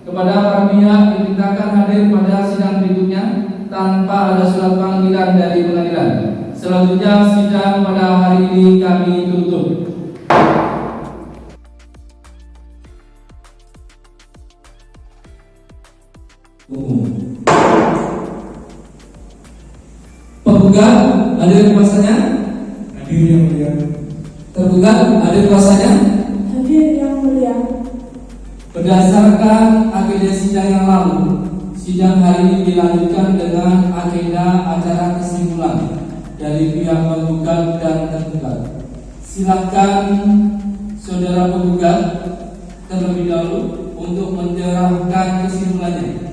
Speaker 2: Kepada para pihak dimintakan hadir pada sidang berikutnya tanpa ada surat panggilan dari pengadilan. Selanjutnya sidang pada hari ini kami tutup. Penggugat hadir kuasanya?
Speaker 9: Hadir yang mulia.
Speaker 2: Tergugat hadir kuasanya?
Speaker 4: Hadir yang mulia.
Speaker 2: Berdasarkan agenda sidang yang lalu, sidang hari ini dilanjutkan dengan agenda acara kesimpulan dari pihak penggugat dan tergugat. Silakan saudara penggugat terlebih dahulu untuk menyerahkan kesimpulannya.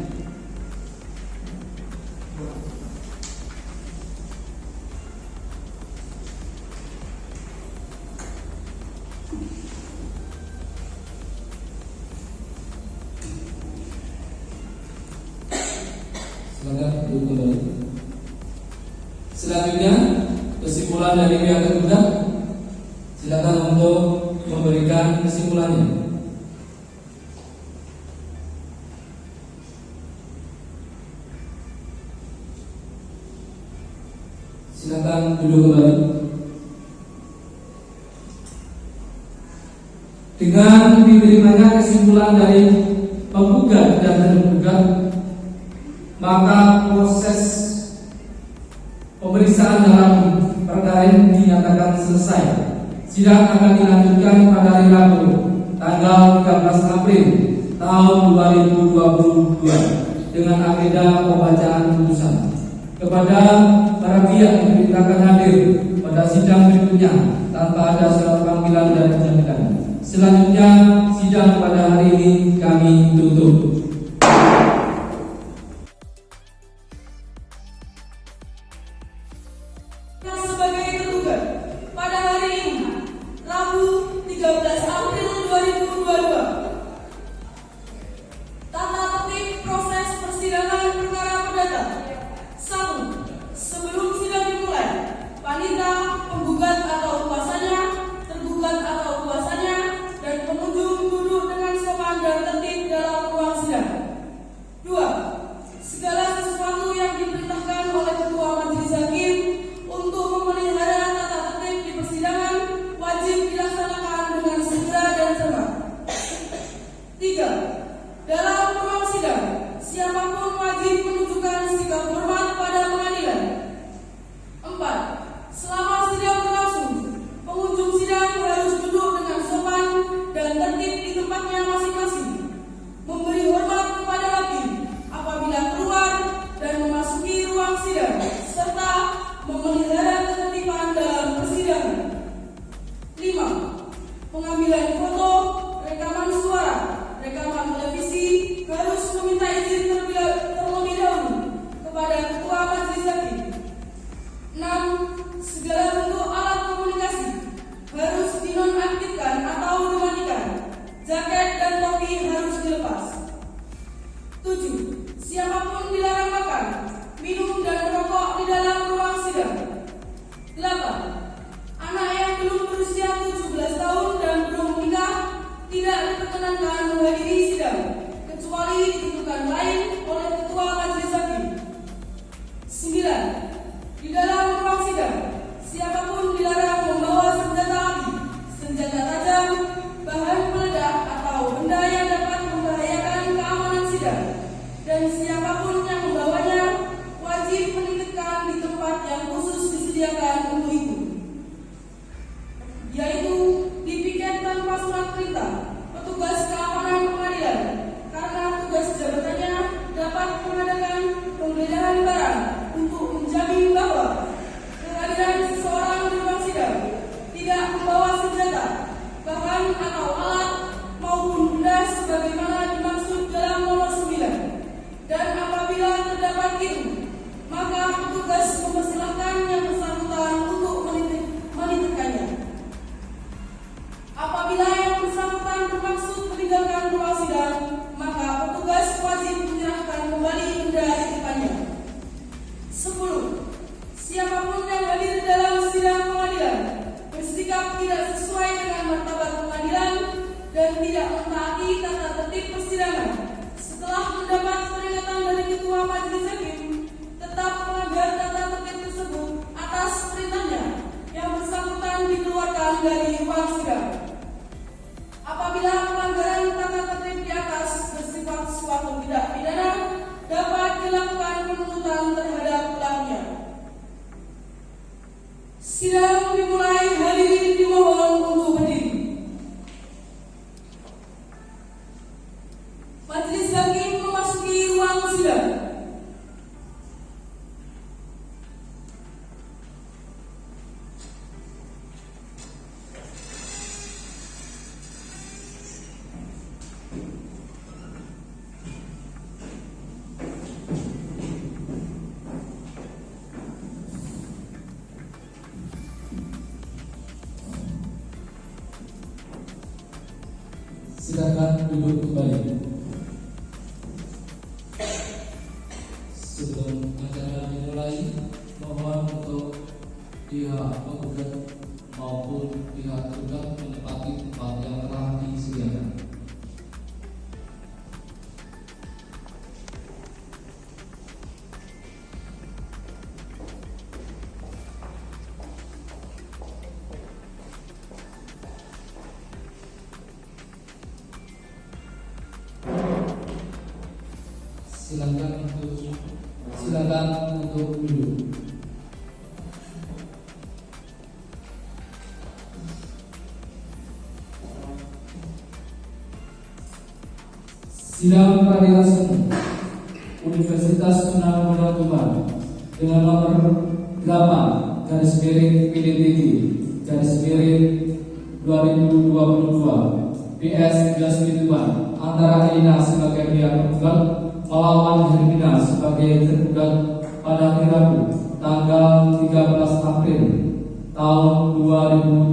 Speaker 2: Silakan duduk kembali. Selanjutnya kesimpulan dari pihak tergugat, silakan untuk memberikan kesimpulannya. Silakan duduk kembali. Dengan diterimanya kesimpulan dari penggugat dan tergugat, maka proses pemeriksaan dalam perkara ini dinyatakan selesai. Sidang akan dilanjutkan pada hari Rabu tanggal 13 April tahun 2022 dengan agenda pembacaan putusan. Kepada para pihak yang dimintakan hadir pada sidang berikutnya tanpa ada surat panggilan dan penjaminan. Selanjutnya sidang pada hari ini kami tutup.
Speaker 1: Sebagai tergugat pada hari ini, Rabu 13 April 2022. Tata tertib proses persidangan perkara perdata. 1. Sebelum sidang dimulai, panitia, penggugat atau kuasanya, tergugat atau kuasanya, dan pengunjung duduk dengan sopan dan tertib dalam ruang sidang. 2. Segala sesuatu yang diperintahkan oleh ketua majelis hakim untuk memelihara tata tertib di persidangan wajib dilaksanakan dengan segera dan cermat. 3. Dalam ruang sidang, siapapun wajib menunjukkan sikap hormat pada pengadilan. 4. Selama sidang berlangsung, pengunjung sidang harus duduk dengan sopan dan tertib di tempatnya masing-masing, memberi hormat kepada hakim apabila keluar dan memasuki ruang sidang, serta memelihara ketertiban dalam persidangan. 5. Pengambilan foto, rekaman suara, rekaman televisi harus meminta izin terlebih dahulu kepada ketua majelis hakim. 6. Segala bentuk alat komunikasi harus dinonaktifkan atau dimatikan. Jaket dan topi harus dilepas. 7. Siapapun dilarang makan, minum dan merokok di dalam ruang sidang. 8. Anak yang belum berusia 17 tahun dan belum menikah tidak diperkenankan menghadiri sidang kecuali ditentukan lain oleh ketua majelis hakim. 9. Di dalam ruang sidang, siapapun dilarang membawa senjata api, senjata tajam, bahan peledak atau benda yang dapat membahayakan keamanan sidang, dan siapapun yang membawanya wajib menitipkan di tempat yang khusus disediakan untuk itu, yaitu di piket tanpa surat perintah petugas keamanan pengadilan, karena tugas jabatannya dapat mengadakan penggeledahan barang untuk menjamin tidak mentaati tata tertib persidangan. Setelah mendapat peringatan dari Ketua Majelis Hakim, tetap melanggar tata tertib tersebut atas perintahnya, yang bersangkutan dikeluarkan dari ruang sidang. Apabila pelanggaran tata tertib di atas bersifat suatu tindak pidana, dapat dilakukan penuntutan terhadap pelakunya. Sidang dimulai, hadirin dimohon untuk berdiri. Majelis Hakim memasuki ruang sidang.
Speaker 2: Silakan duduk kembali. Sebelum acara dimulai, mohon untuk pihak penggugat maupun pihak tergugat menempati tempat yang telah disediakan. Silakan untuk duduk. Sidang peradilan semu Universitas Undang-Undang Tuban dengan nomor 8 garis miring PDTG garis miring 2022 PS Jasmin Tuban antara Elina sebagai pihak penggugat melawan Hermina sebagai tergugat pada hari Rabu tanggal 13 April tahun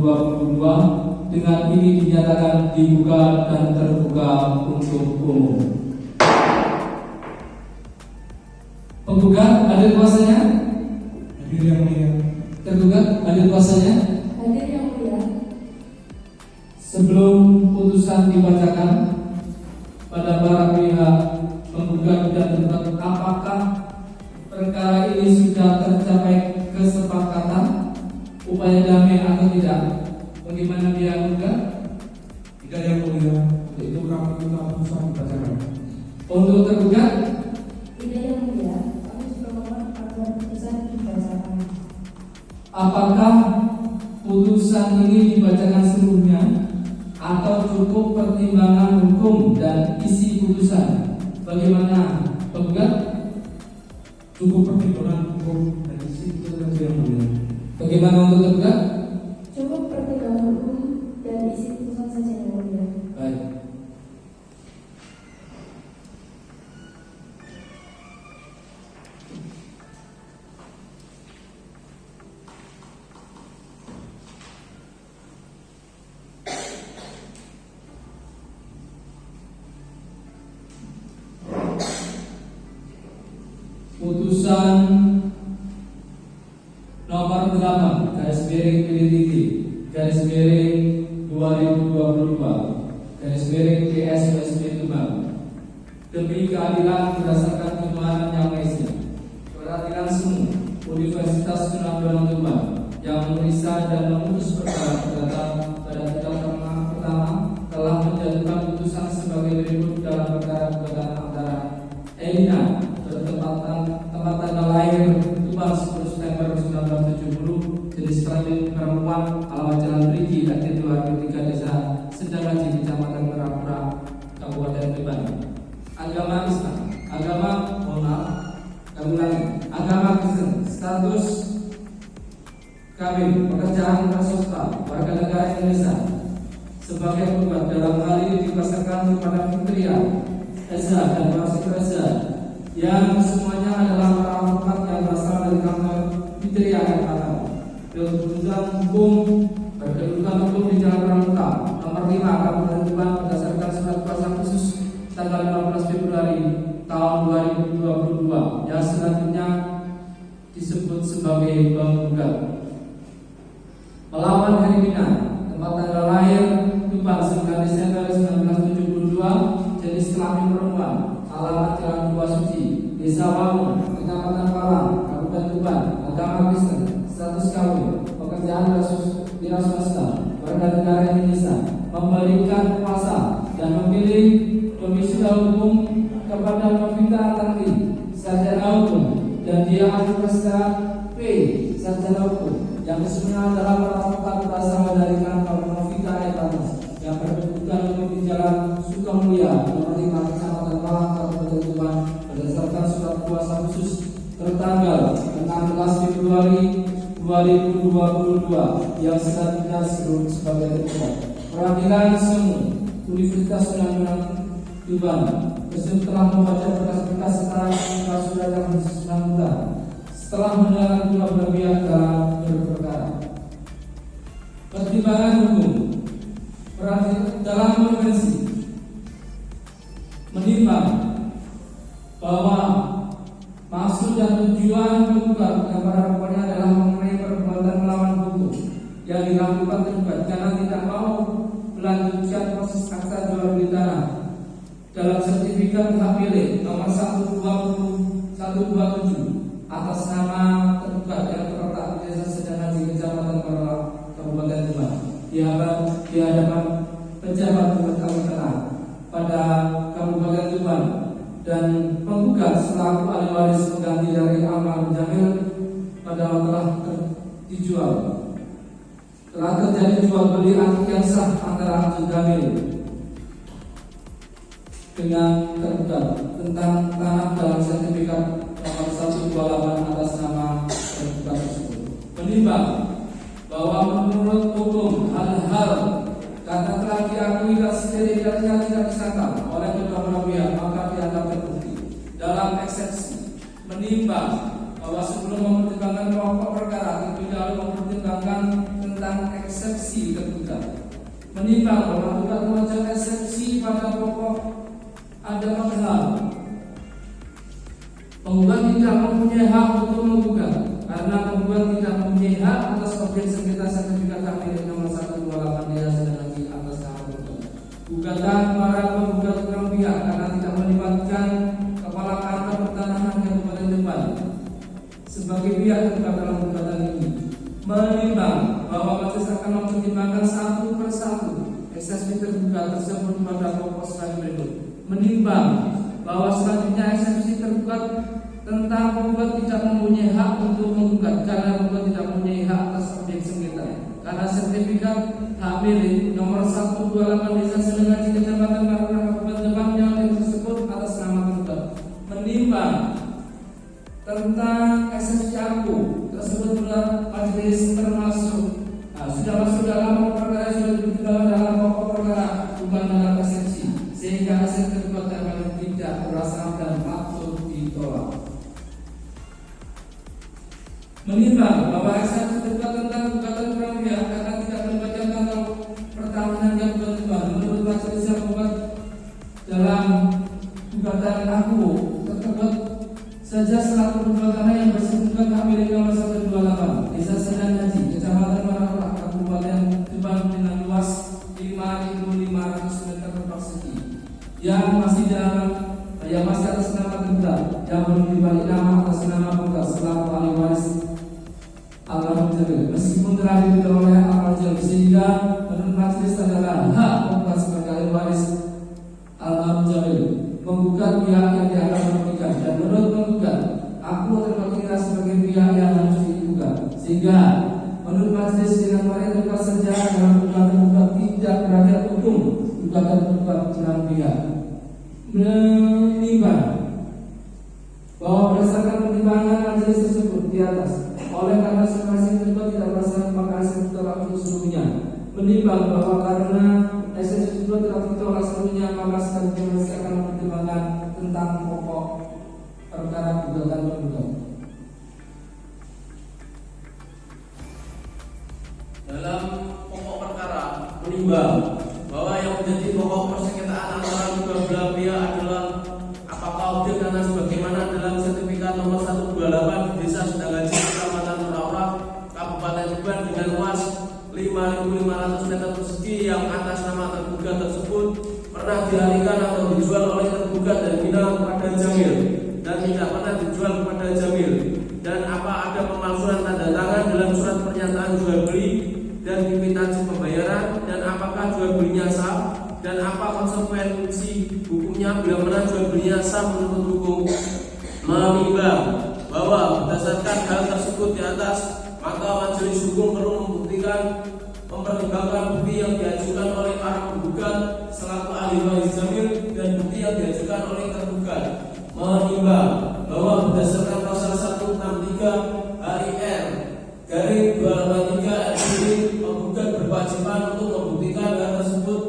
Speaker 2: 2022 dengan ini dinyatakan dibuka dan terbuka untuk umum. Penggugat hadir kuasanya?
Speaker 3: Hadir yang mulia.
Speaker 2: Tergugat hadir kuasanya?
Speaker 4: Hadir yang mulia.
Speaker 2: Sebelum putusan dibacakan pada para pihak penggugat dan tergugat, apakah perkara ini sudah tercapai kesepakatan upaya damai atau tidak? Bagaimana dia penggugat?
Speaker 3: Tidak yang mulia.
Speaker 2: Itu
Speaker 3: kami minta putusan dibacakan.
Speaker 2: Untuk tergugat?
Speaker 4: Tidak yang mulia. Kami juga mohon agar putusan dibacakan.
Speaker 2: Apakah putusan ini dibacakan seluruhnya atau cukup pertimbangan hukum dan isi putusan? Bagaimana penggugat?
Speaker 3: Cukup pertimbangan hukum dan isi putusan yang mulia.
Speaker 2: Bagaimana untuk tergugat?
Speaker 4: Cukup pertimbangan hukum dan isi putusan saja yang mulia.
Speaker 2: Baik. Putusan nomor 8 garis miring PDTG garis miring 2022 garis miring PSWSB Tuban demi keadilan berdasarkan ketuhanan yang Maha Esa. Peradilan semu Universitas Undang-Undang Tuban yang memeriksa dan memutus perkara perdata pada tingkat pertama telah menjatuhkan putusan sebagai berikut dalam perkara gugatan antara Elina bertempatan tanggal lahir Tuban 10 September 1970, jenis kelamin perempuan, alamat Jalan Rigi, RT 2 Desa Sedagaji, Kecamatan Merapura, Kabupaten Tuban. Agama Islam, agama agama Kristen, status kawin, pekerjaan swasta, warga negara Indonesia. Sebagai penggugat dalam hal ini dipasarkan kepada Fitria Eza dan Wasit Reza yang semuanya adalah para advokat yang berasal dari kantor Fitria Eka. Kedudukan hukum berkedudukan hukum di Jalan Pramuka nomor 5 Kabupaten Tuban berdasarkan surat kuasa khusus tanggal 15 Februari tahun 2022 yang selanjutnya disebut sebagai penggugat. Melawan Hermina, tempat tanggal lahir Tuban 9 Desember 1970, mas kawin, pekerjaan wira swasta, warga negara Indonesia, memberikan kuasa dan memilih domisili hukum kepada Novita Tanti, sarjana hukum, dan dia ahli perkara P, sarjana hukum, yang kesemuanya adalah para advokat berasal dari kantor Novita Etanas yang berkedudukan di Jalan Sukamulia, nomor 5, Kecamatan Malang, Kabupaten Tuban, berdasarkan surat kuasa khusus tertanggal 16 Februari 2022 yang selanjutnya sebagai berikut. Peradilan Semu Universitas Undang-Undang Tuban telah membaca berkas-berkas setelah sudah yang bersangkutan setelah mendengar dua belah pihak dalam berperkara. Pertimbangan hukum dalam konvensi menimbang bahwa maksud dan tujuan penggugat dan para pokoknya adalah mengenai perbuatan melawan hukum yang dilakukan tergugat karena tidak mau melanjutkan proses akta jual beli tanah dalam sertifikat hak milik nomor 127 atas nama tergugat yang terletak di Desa Sedana di Kecamatan Perla, Kabupaten Tuban di hadapan pejabat pengetahuan tanah pada Kabupaten Tuban dan penggugat selaku ahli waris pengganti dari almarhum Jamil pada telah dijual. Telah terjadi jual beli akad yang sah antara Jamil dengan tergugat tentang tanah dalam sertifikat nomor 128 atas nama tergugat tersebut. Menimbang bahwa menurut hukum hal-hal karena telah diakui dan tidak disangkal oleh kedua belah pihak maka dianggap terbukti. Dalam eksepsi menimbang bahwa sebelum mempertimbangkan pokok perkara terlebih dahulu mempertimbangkan tentang eksepsi tergugat. Menimbang bahwa tergugat mengajukan eksepsi pada pokok ada hal penggugat tidak mempunyai hak untuk menggugat karena penggugat tidak mempunyai hak atas objek sengketa sertifikat hak milik nomor 128 Desa Sedana atas nama tergugat. Gugatan para penggugat kedua pihak karena tidak melibatkan kepala kantor pertanahan Kabupaten Tuban sebagai pihak terlibat dalam gugatan ini. Menimbang bahwa majelis akan mempertimbangkan satu persatu eksepsi tergugat tersebut pada pokok sebagai berikut. Menimbang bahwa selanjutnya eksepsi tergugat tentang penggugat tidak mempunyai hak untuk menggugat karena penggugat tidak mempunyai hak atas objek sengketa karena sertifikat hak milik nomor 128 Desa Sedana di Kecamatan Marunda Kabupaten Tuban yang tersebut atas nama tergugat. Menimbang tentang eksepsi aku tersebut pada majelis termasuk sudah masuk dalam pokok perkara sudah diberitahu dalam pokok perkara bukan dalam eksepsi sehingga hasil tergugat dapat tidak berasal dan maksud ditolak. Menimbang bahwa eksepsi tergugat tentang gugatan kedua pihak karena tidak melibatkan kantor pertahanan Kabupaten Tuban menurut majelis yang membuat dalam gugatan aku tergugat saja selaku perbuatan yang bersangkutan hak milik nomor 128 Desa Sedana Kecamatan Marunda Kabupaten Tuban dengan luas 5.500 meter persegi yang masih atas nama tergugat yang belum dibalik nama atas nama penggugat selaku ahli waris almarhum Jamil meskipun telah diberi oleh almarhum Jamil sehingga menurut majelis adalah hak penggugat sebagai ahli waris almarhum Jamil menggugat pihak yang dianggap merugikan dan menurut penggugat aku terpaksa sebagai pihak yang harus digugat sehingga menurut majelis dengan mereka saja dalam gugatan tidak berada hukum gugatan penggugat dengan pihak. Menimbang bahwa berdasarkan pertimbangan majelis tersebut di atas oleh karena masing-masing tergugat tidak berdasarkan maka hasil ditolak untuk seluruhnya. Menimbang bahwa karena hasil tersebut telah ditolak seluruhnya maka selanjutnya masih akan mempertimbangkan tentang pokok perkara gugatan penggugat.
Speaker 6: Dalam pokok perkara menimbang bahwa yang menjadi pokok persengketaan antara kedua belah pihak adalah apakah objek tanah sebagaimana dalam sertifikat nomor 128 Desa Sedana Kecamatan Marunda Kabupaten Tuban dengan luas 5.500 meter persegi yang atas nama tergugat tersebut pernah dialihkan atau dijual oleh tergugat dan bina kepada Jamil dan tidak pernah dijual kepada Jamil dan apa ada pemalsuan tanda tangan dalam dalam surat pernyataan jual beli dan kwitansi pembayaran, dan apakah jual belinya sah, dan apa konsekuensi hukumnya bila mana jual belinya sah menurut hukum. Menimbang bahwa berdasarkan hal tersebut di atas, maka majelis hukum perlu mempertimbangkan bukti yang diajukan oleh para penggugat selaku ahli waris jamil dan bukti yang diajukan oleh tergugat. Menimbang bahwa berdasarkan pasal 163 HIR garing 283 penggugat berkewajiban untuk membuktikan hal tersebut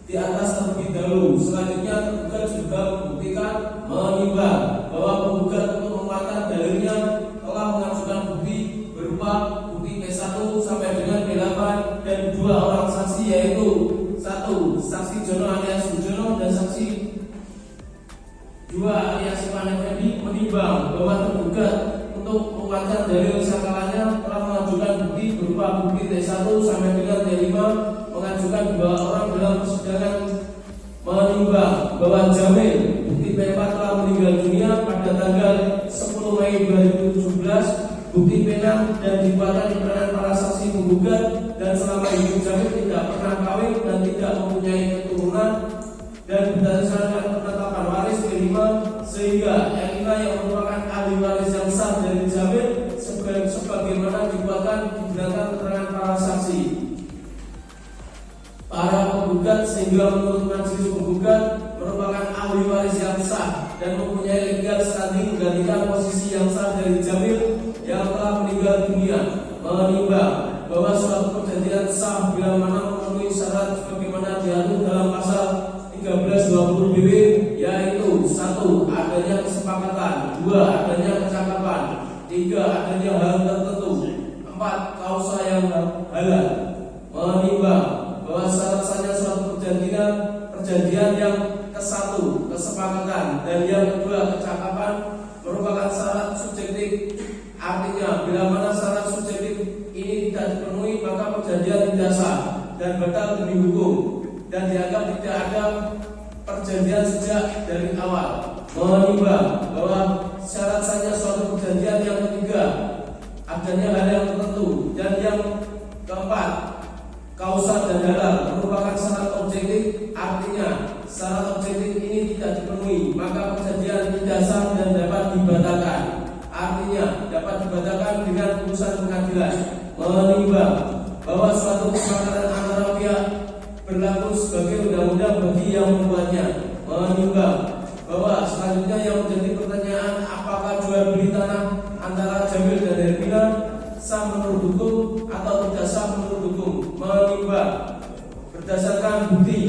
Speaker 6: di atas terlebih dahulu. Selanjutnya tergugat juga membuktikan. Menimbang bahwa penggugat untuk menguatkan dalilnya telah mengajukan bukti berupa bukti P1 sampai dengan P8 dan 2 orang saksi, yaitu 1. Saksi Jono alias Sujono dan saksi 2 alias Iwan Effendi. Menimbang bahwa tergugat untuk menguatkan dalil sangkalannya telah mengajukan bukti berupa bukti T1 sampai dengan T5 mengajukan 2 orang dalam persidangan. Menimbang bahwa Jamil bukti P4 telah meninggal dunia pada tanggal 10 Mei 2017, bukti P6 dan dikuatkan keterangan para saksi penggugat, dan selama hidup Jamil tidak pernah kawin dan tidak mempunyai keturunan, dan berdasarkan penetapan waris P5 sehingga yang merupakan ahli waris yang sah dari Jamil sebagaimana dikuatkan di belakang keterangan para saksi para penggugat, sehingga menurut majelis penggugat merupakan ahli waris yang sah dan mempunyai legal standing menggantikan posisi yang sah dari Jamil yang telah meninggal dunia. Menimbang bahwa suatu perjanjian sah bila mana memenuhi syarat sebagaimana diatur dalam pasal 1320 BW, yaitu 1. Adanya kesepakatan, 2. Adanya kecakapan, 3. Adanya hal tertentu, 4. Kausa yang halal. Menimbang bahwa syarat sahnya suatu perjanjian yang ke-1 kesepakatan dan yang kedua kecakapan merupakan syarat subjektif. Artinya bila mana syarat subjektif ini tidak dipenuhi, maka perjanjian tidak sah dan batal demi hukum dan dianggap tidak ada perjanjian sejak dari awal. Menimbang bahwa syarat sahnya suatu perjanjian yang ketiga adanya hal yang tertentu, dan yang keempat kausa dan halal merupakan syarat objektif. Artinya syarat objektif ini tidak dipenuhi, maka perjanjian tidak sah dan dapat dibatalkan. Artinya dapat dibatalkan dengan putusan pengadilan. Menimbang bahwa suatu kesepakatan antara pihak berlaku sebagai undang-undang bagi yang membuatnya. Menimbang bahwa selanjutnya yang menjadi pertanyaan, apakah jual beli tanah antara Jamil dan Hermina sah menurut hukum atau tidak sah menurut hukum. Menimbang berdasarkan bukti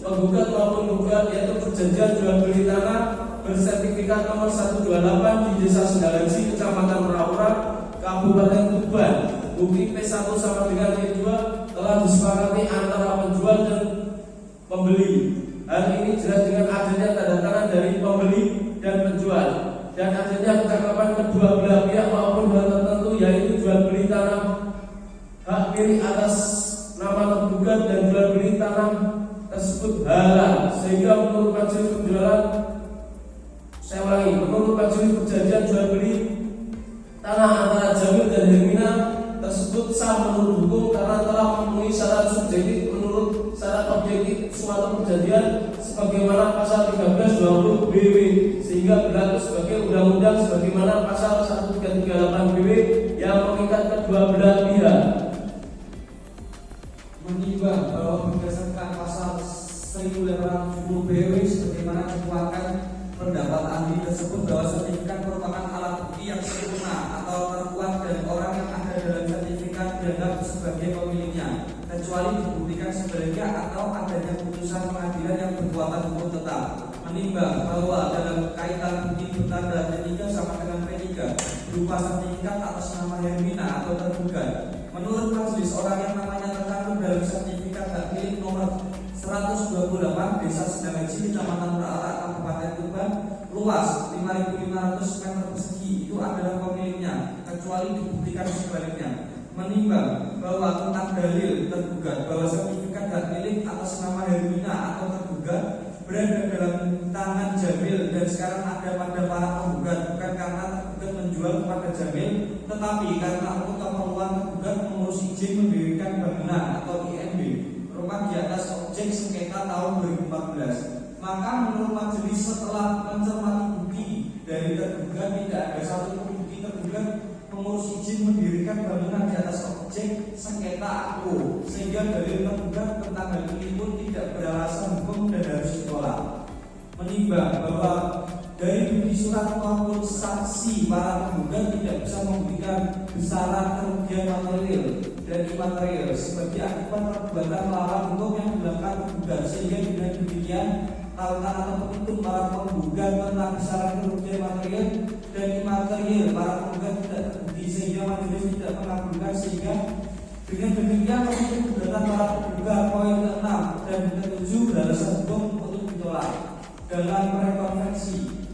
Speaker 6: penggugat maupun penggugat, yaitu perjanjian jual beli tanah bersertifikat nomor 128 di Desa Sendalaji, Kecamatan Meraura, Kabupaten Tuban. Bukti P1 sama dengan P2 telah disepakati antara penjual dan pembeli. Hal ini jelas dengan adanya tanda tangan dari pembeli dan penjual, dan adanya kecakapan kedua belah pihak maupun hal tertentu, yaitu jual beli tanah hak milik atas nama tergugat dan jual beli tanah tersebut halal, sehingga menurut majelis perjanjian jual beli tanah antara Jamil dan Hermina tersebut sah menurut hukum karena telah memenuhi syarat subjektif menurut syarat objektif suatu perjanjian sebagaimana pasal 1320 BW, sehingga berlaku sebagai undang-undang sebagaimana pasal 1338 BW yang mengikat kedua belah pihak.
Speaker 9: Menimbang bahwa berdasarkan pasal 1870 BW sebagaimana dikuatkan pendapat ahli tersebut bahwa sertifikat merupakan alat bukti yang sempurna atau terkuat dari orang yang ada dalam sertifikat dianggap sebagai pemiliknya, kecuali dibuktikan sebaliknya atau adanya putusan pengadilan yang berkuatan hukum tetap. Menimbang bahwa dalam kaitan bukti bertanda P3 sama dengan P3 berupa sertifikat atas nama Hermina atau tergugat, menurut majelis orang yang namanya tercantum dalam sertifikat hak milik nomor 128 Desa Sendalaji, Kecamatan Meraura, Kabupaten Tuban, luas 5.500 meter persegi itu adalah pemiliknya, kecuali dibuktikan sebaliknya. Menimbang bahwa tentang dalil tergugat bahwa sertifikat hak milik atas nama Hermina atau tergugat berada dalam tangan Jamil dan sekarang ada pada para penggugat, bukan karena tergugat menjual kepada Jamil, tetapi karena untuk keperluan tergugat mengurus izin mendirikan bangunan atau IMB rumah di atas objek sengketa tahun 2014, maka menurut majelis setelah mencermati bukti dari tergugat tidak ada satu bukti tergugat mengurus izin mendirikan bangunan di atas objek sengketa aku, sehingga dalil tergugat tentang hal ini pun tidak beralasan hukum dan harus ditolak. Menimbang bahwa dari bukti surat maupun saksi para tergugat tidak bisa membuktikan besaran kerugian material dan imaterial sebagai akibat perbuatan melawan hukum yang dilakukan tergugat, sehingga dengan demikian tautan atau petitum para penggugat tentang besaran kerugian material dan imaterial para penggugat tidak terbukti, sehingga majelis tidak mengabulkan. Sehingga dengan demikian petitum gugatan para penggugat poin ke-6 dan ke-7 beralasan hukum untuk ditolak. Dalam rekonvensi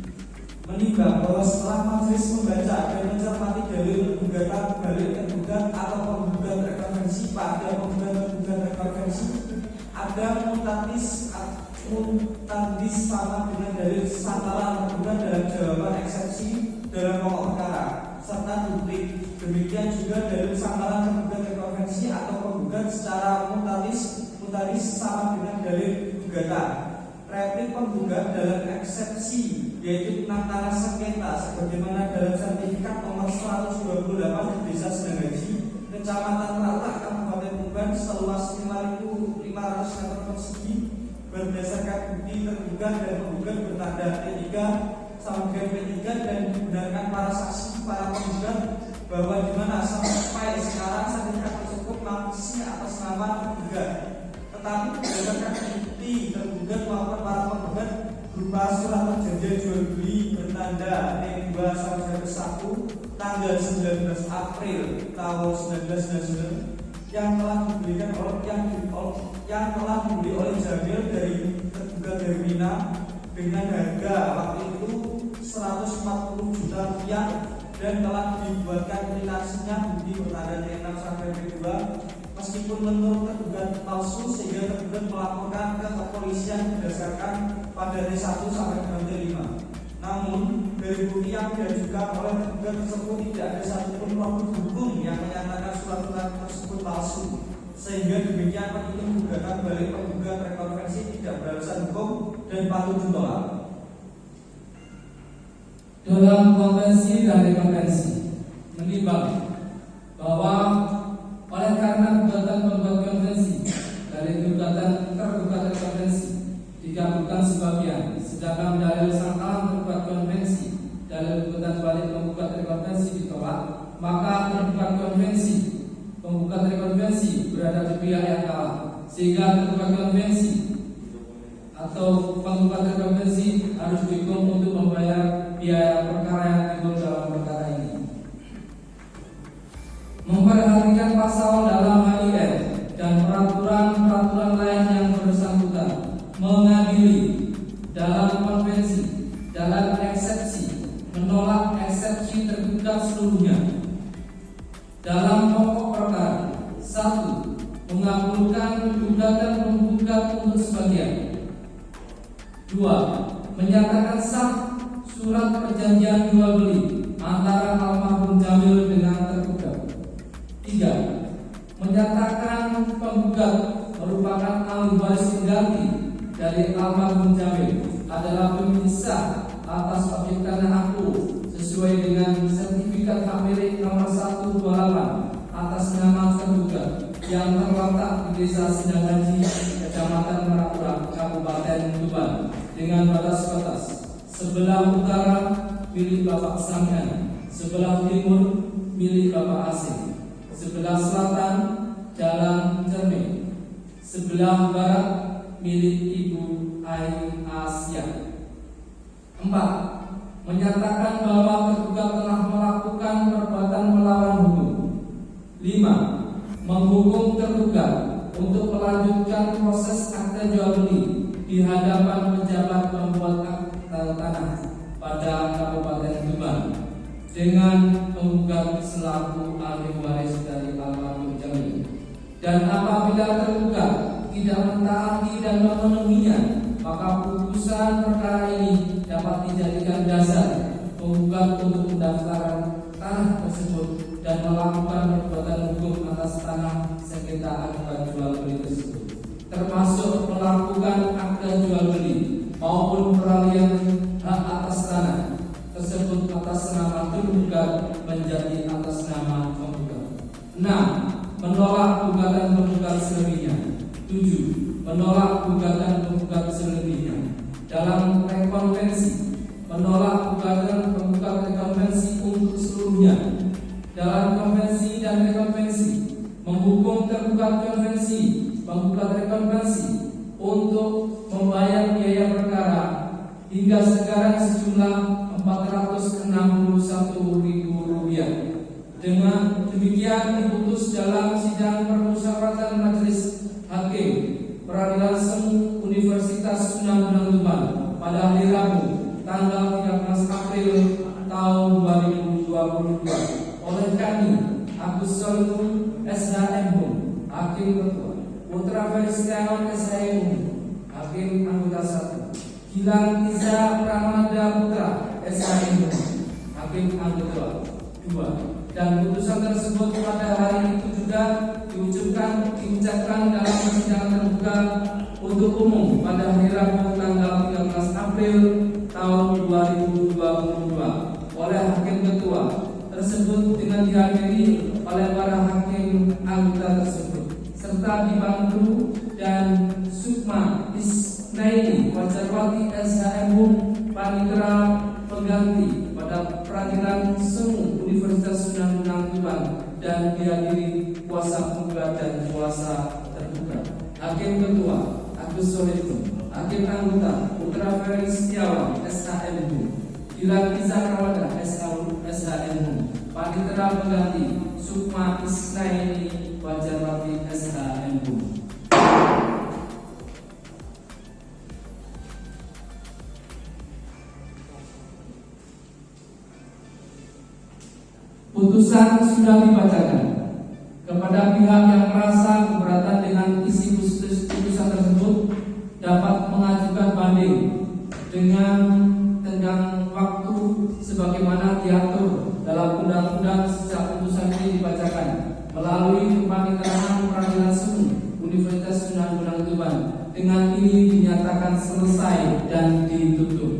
Speaker 9: menimbang bahwa setelah majelis membaca dan mencermati dalil gugatan balik tergugat atau penggugat rekonvensi pada penggugat rekonvensi ada mutatis sama dengan dalil santaran tergugat dalam jawaban eksepsi dalam pokok perkara serta duplik. Demikian juga dalil santaran tergugat rekonvensi atau penggugat secara mutatis sama dengan dalil gugatan. Replik penggugat dalam eksepsi yaitu tentang tanah sengketa sebagaimana dalam sertifikat nomor 128 di Desa Sedanghaji, Kecamatan Ratak, Kabupaten Tuban seluas 5.500 meter persegi berdasarkan bukti tergugat dan penggugat bertanda P3 sama dengan P3 dan digunakan para saksi para penggugat bahwa di mana sampai sekarang sertifikat tersebut masih atas nama tergugat, tetapi berdasarkan bukti tergugat maupun para penggugat berupa surat perjanjian jual beli bertanda N2 sampai 1 tanggal 19 April tahun 1999 yang telah dibelikan yang telah dibeli oleh Jamil dari tergugat Hermina dengan harga waktu itu 140 juta rupiah dan telah dibuatkan aplikasinya bukti bertanda N6 sampai P2 meskipun menurut tergugat palsu, sehingga tergugat melaporkan ke kepolisian berdasarkan pada D1 sampai dengan D5. Namun dari bukti yang diajukan oleh tergugat tersebut tidak ada satupun produk hukum yang menyatakan surat-surat tersebut palsu, sehingga demikian petitum gugatan balik penggugat rekonvensi tidak beralasan hukum dan patut ditolak.
Speaker 2: Dalam konvensi dan rekonvensi menimbang bahwa oleh karena gugatan penggugat konvensi dari gugatan tergugat konvensi digabungkan sebagian, sedangkan dalil sangkalan tergugat konvensi dalil gugatan balik penggugat konvensi ditolak, maka tergugat konvensi penggugat rekonvensi berada di pihak yang kalah, sehingga tergugat konvensi atau penggugat rekonvensi harus dihukum untuk membayar biaya perkara yang timbul dalam perkara ini. Memperhatikan pasal dalam HIN dan peraturan lain yang bersangkutan, mengadili dalam konvensi, dalam eksepsi, menolak eksepsi tergugat seluruhnya. Dalam pokok perkara 1. Mengabulkan gugatan penggugat untuk sebagian. 2. Menyatakan sah surat perjanjian jual beli antara almarhum Jamil dengan tergugat. 3. Menyatakan penggugat merupakan ahli waris pengganti dari almarhum Jamil adalah pemilik sah atas objek tanah aku sesuai dengan sertifikat hak milik nomor 128 atas nama tergugat yang terletak di Desa Sedanghaji, Kecamatan Merak, Kabupaten Tuban dengan batas-batas sebelah utara milik Bapak Sanggan, sebelah timur milik Bapak Asing, sebelah selatan Jalan Cermin, sebelah barat milik Ibu Ai Asia. 4. Menyatakan bahwa tergugat telah melakukan perbuatan melawan hukum. 5. Menghukum tergugat untuk melanjutkan proses akte jual beli di hadapan pejabat pembuat akte tanah pada Kabupaten Tuban dengan penggugat selaku ahli waris dari almarhum Jamil. Dan apabila tergugat tidak mentaati dan memenuhinya, maka putusan perkara ini dapat dijadikan dasar penggugat untuk pendaftaran tanah tersebut dan melakukan perbuatan hukum atas tanah sengketa akibat jual beli tersebut, termasuk melakukan akta jual beli maupun peralihan hak atas tanah tersebut atas nama tergugat menjadi atas nama penggugat. 6. Menolak gugatan penggugat selebihnya. 7. Menolak gugatan penggugat selebihnya. Dalam rekonvensi, menolak gugatan penggugat rekonvensi untuk seluruhnya. Dalam konvensi dan rekonvensi, menghukum tergugat konvensi, penggugat rekonvensi untuk membayar biaya perkara hingga sekarang sejumlah Rp461.000. Dengan demikian diputus dalam sidang permusyawaratan Majelis Hakim Peradilan Semu Universitas Sunan Gunung Tuban pada hari Rabu tanggal 13 April tahun 2022 oleh kami Agus Solimun SHM Hakim Ketua, Putra Feristiawan SHM Hakim Anggota 1, Gilang Iza Pramada Putra SHM Hakim Anggota 2. Dan putusan tersebut pada hari itu juga diucapkan dalam persidangan terbuka untuk umum pada hari Rabu tanggal 13 April tahun 2022 oleh Hakim Ketua tersebut dengan dihadiri oleh para hakim anggota tersebut serta dibantu dan Sukma Isnaini Wajarwati SHM Panitera pengganti pada Peradilan Semu Universitas Sunan Gunung Tuban dan dihadiri kuasa penggugat dan kuasa tergugat. Hakim Ketua Agus Solimun, Hakim Anggota Putra Feristiawan SHM Gilang Iza Pramada SHM, Panitera pengganti Sukma Isnaini Wajarwati SHM. Putusan sudah dibacakan. Kepada pihak yang merasa keberatan dengan isi putusan tersebut dapat mengajukan banding dengan tenggang waktu sebagaimana diatur dalam undang-undang sejak putusan ini dibacakan melalui kepaniteraan Peradilan Semu Universitas Sunan Gunung Tuban. Dengan ini dinyatakan selesai dan ditutup.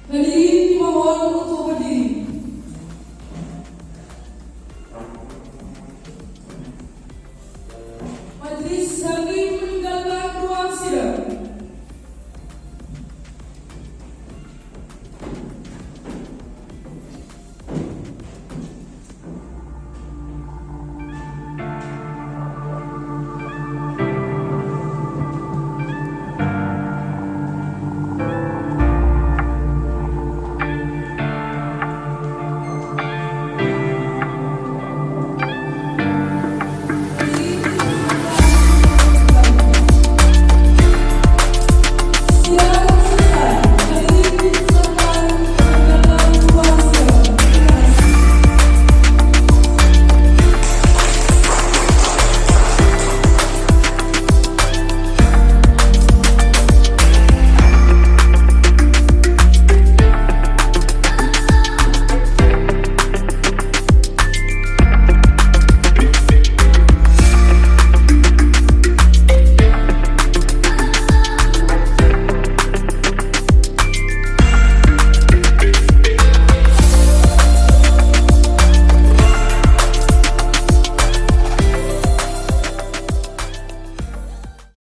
Speaker 1: Hadirin dimohon untuk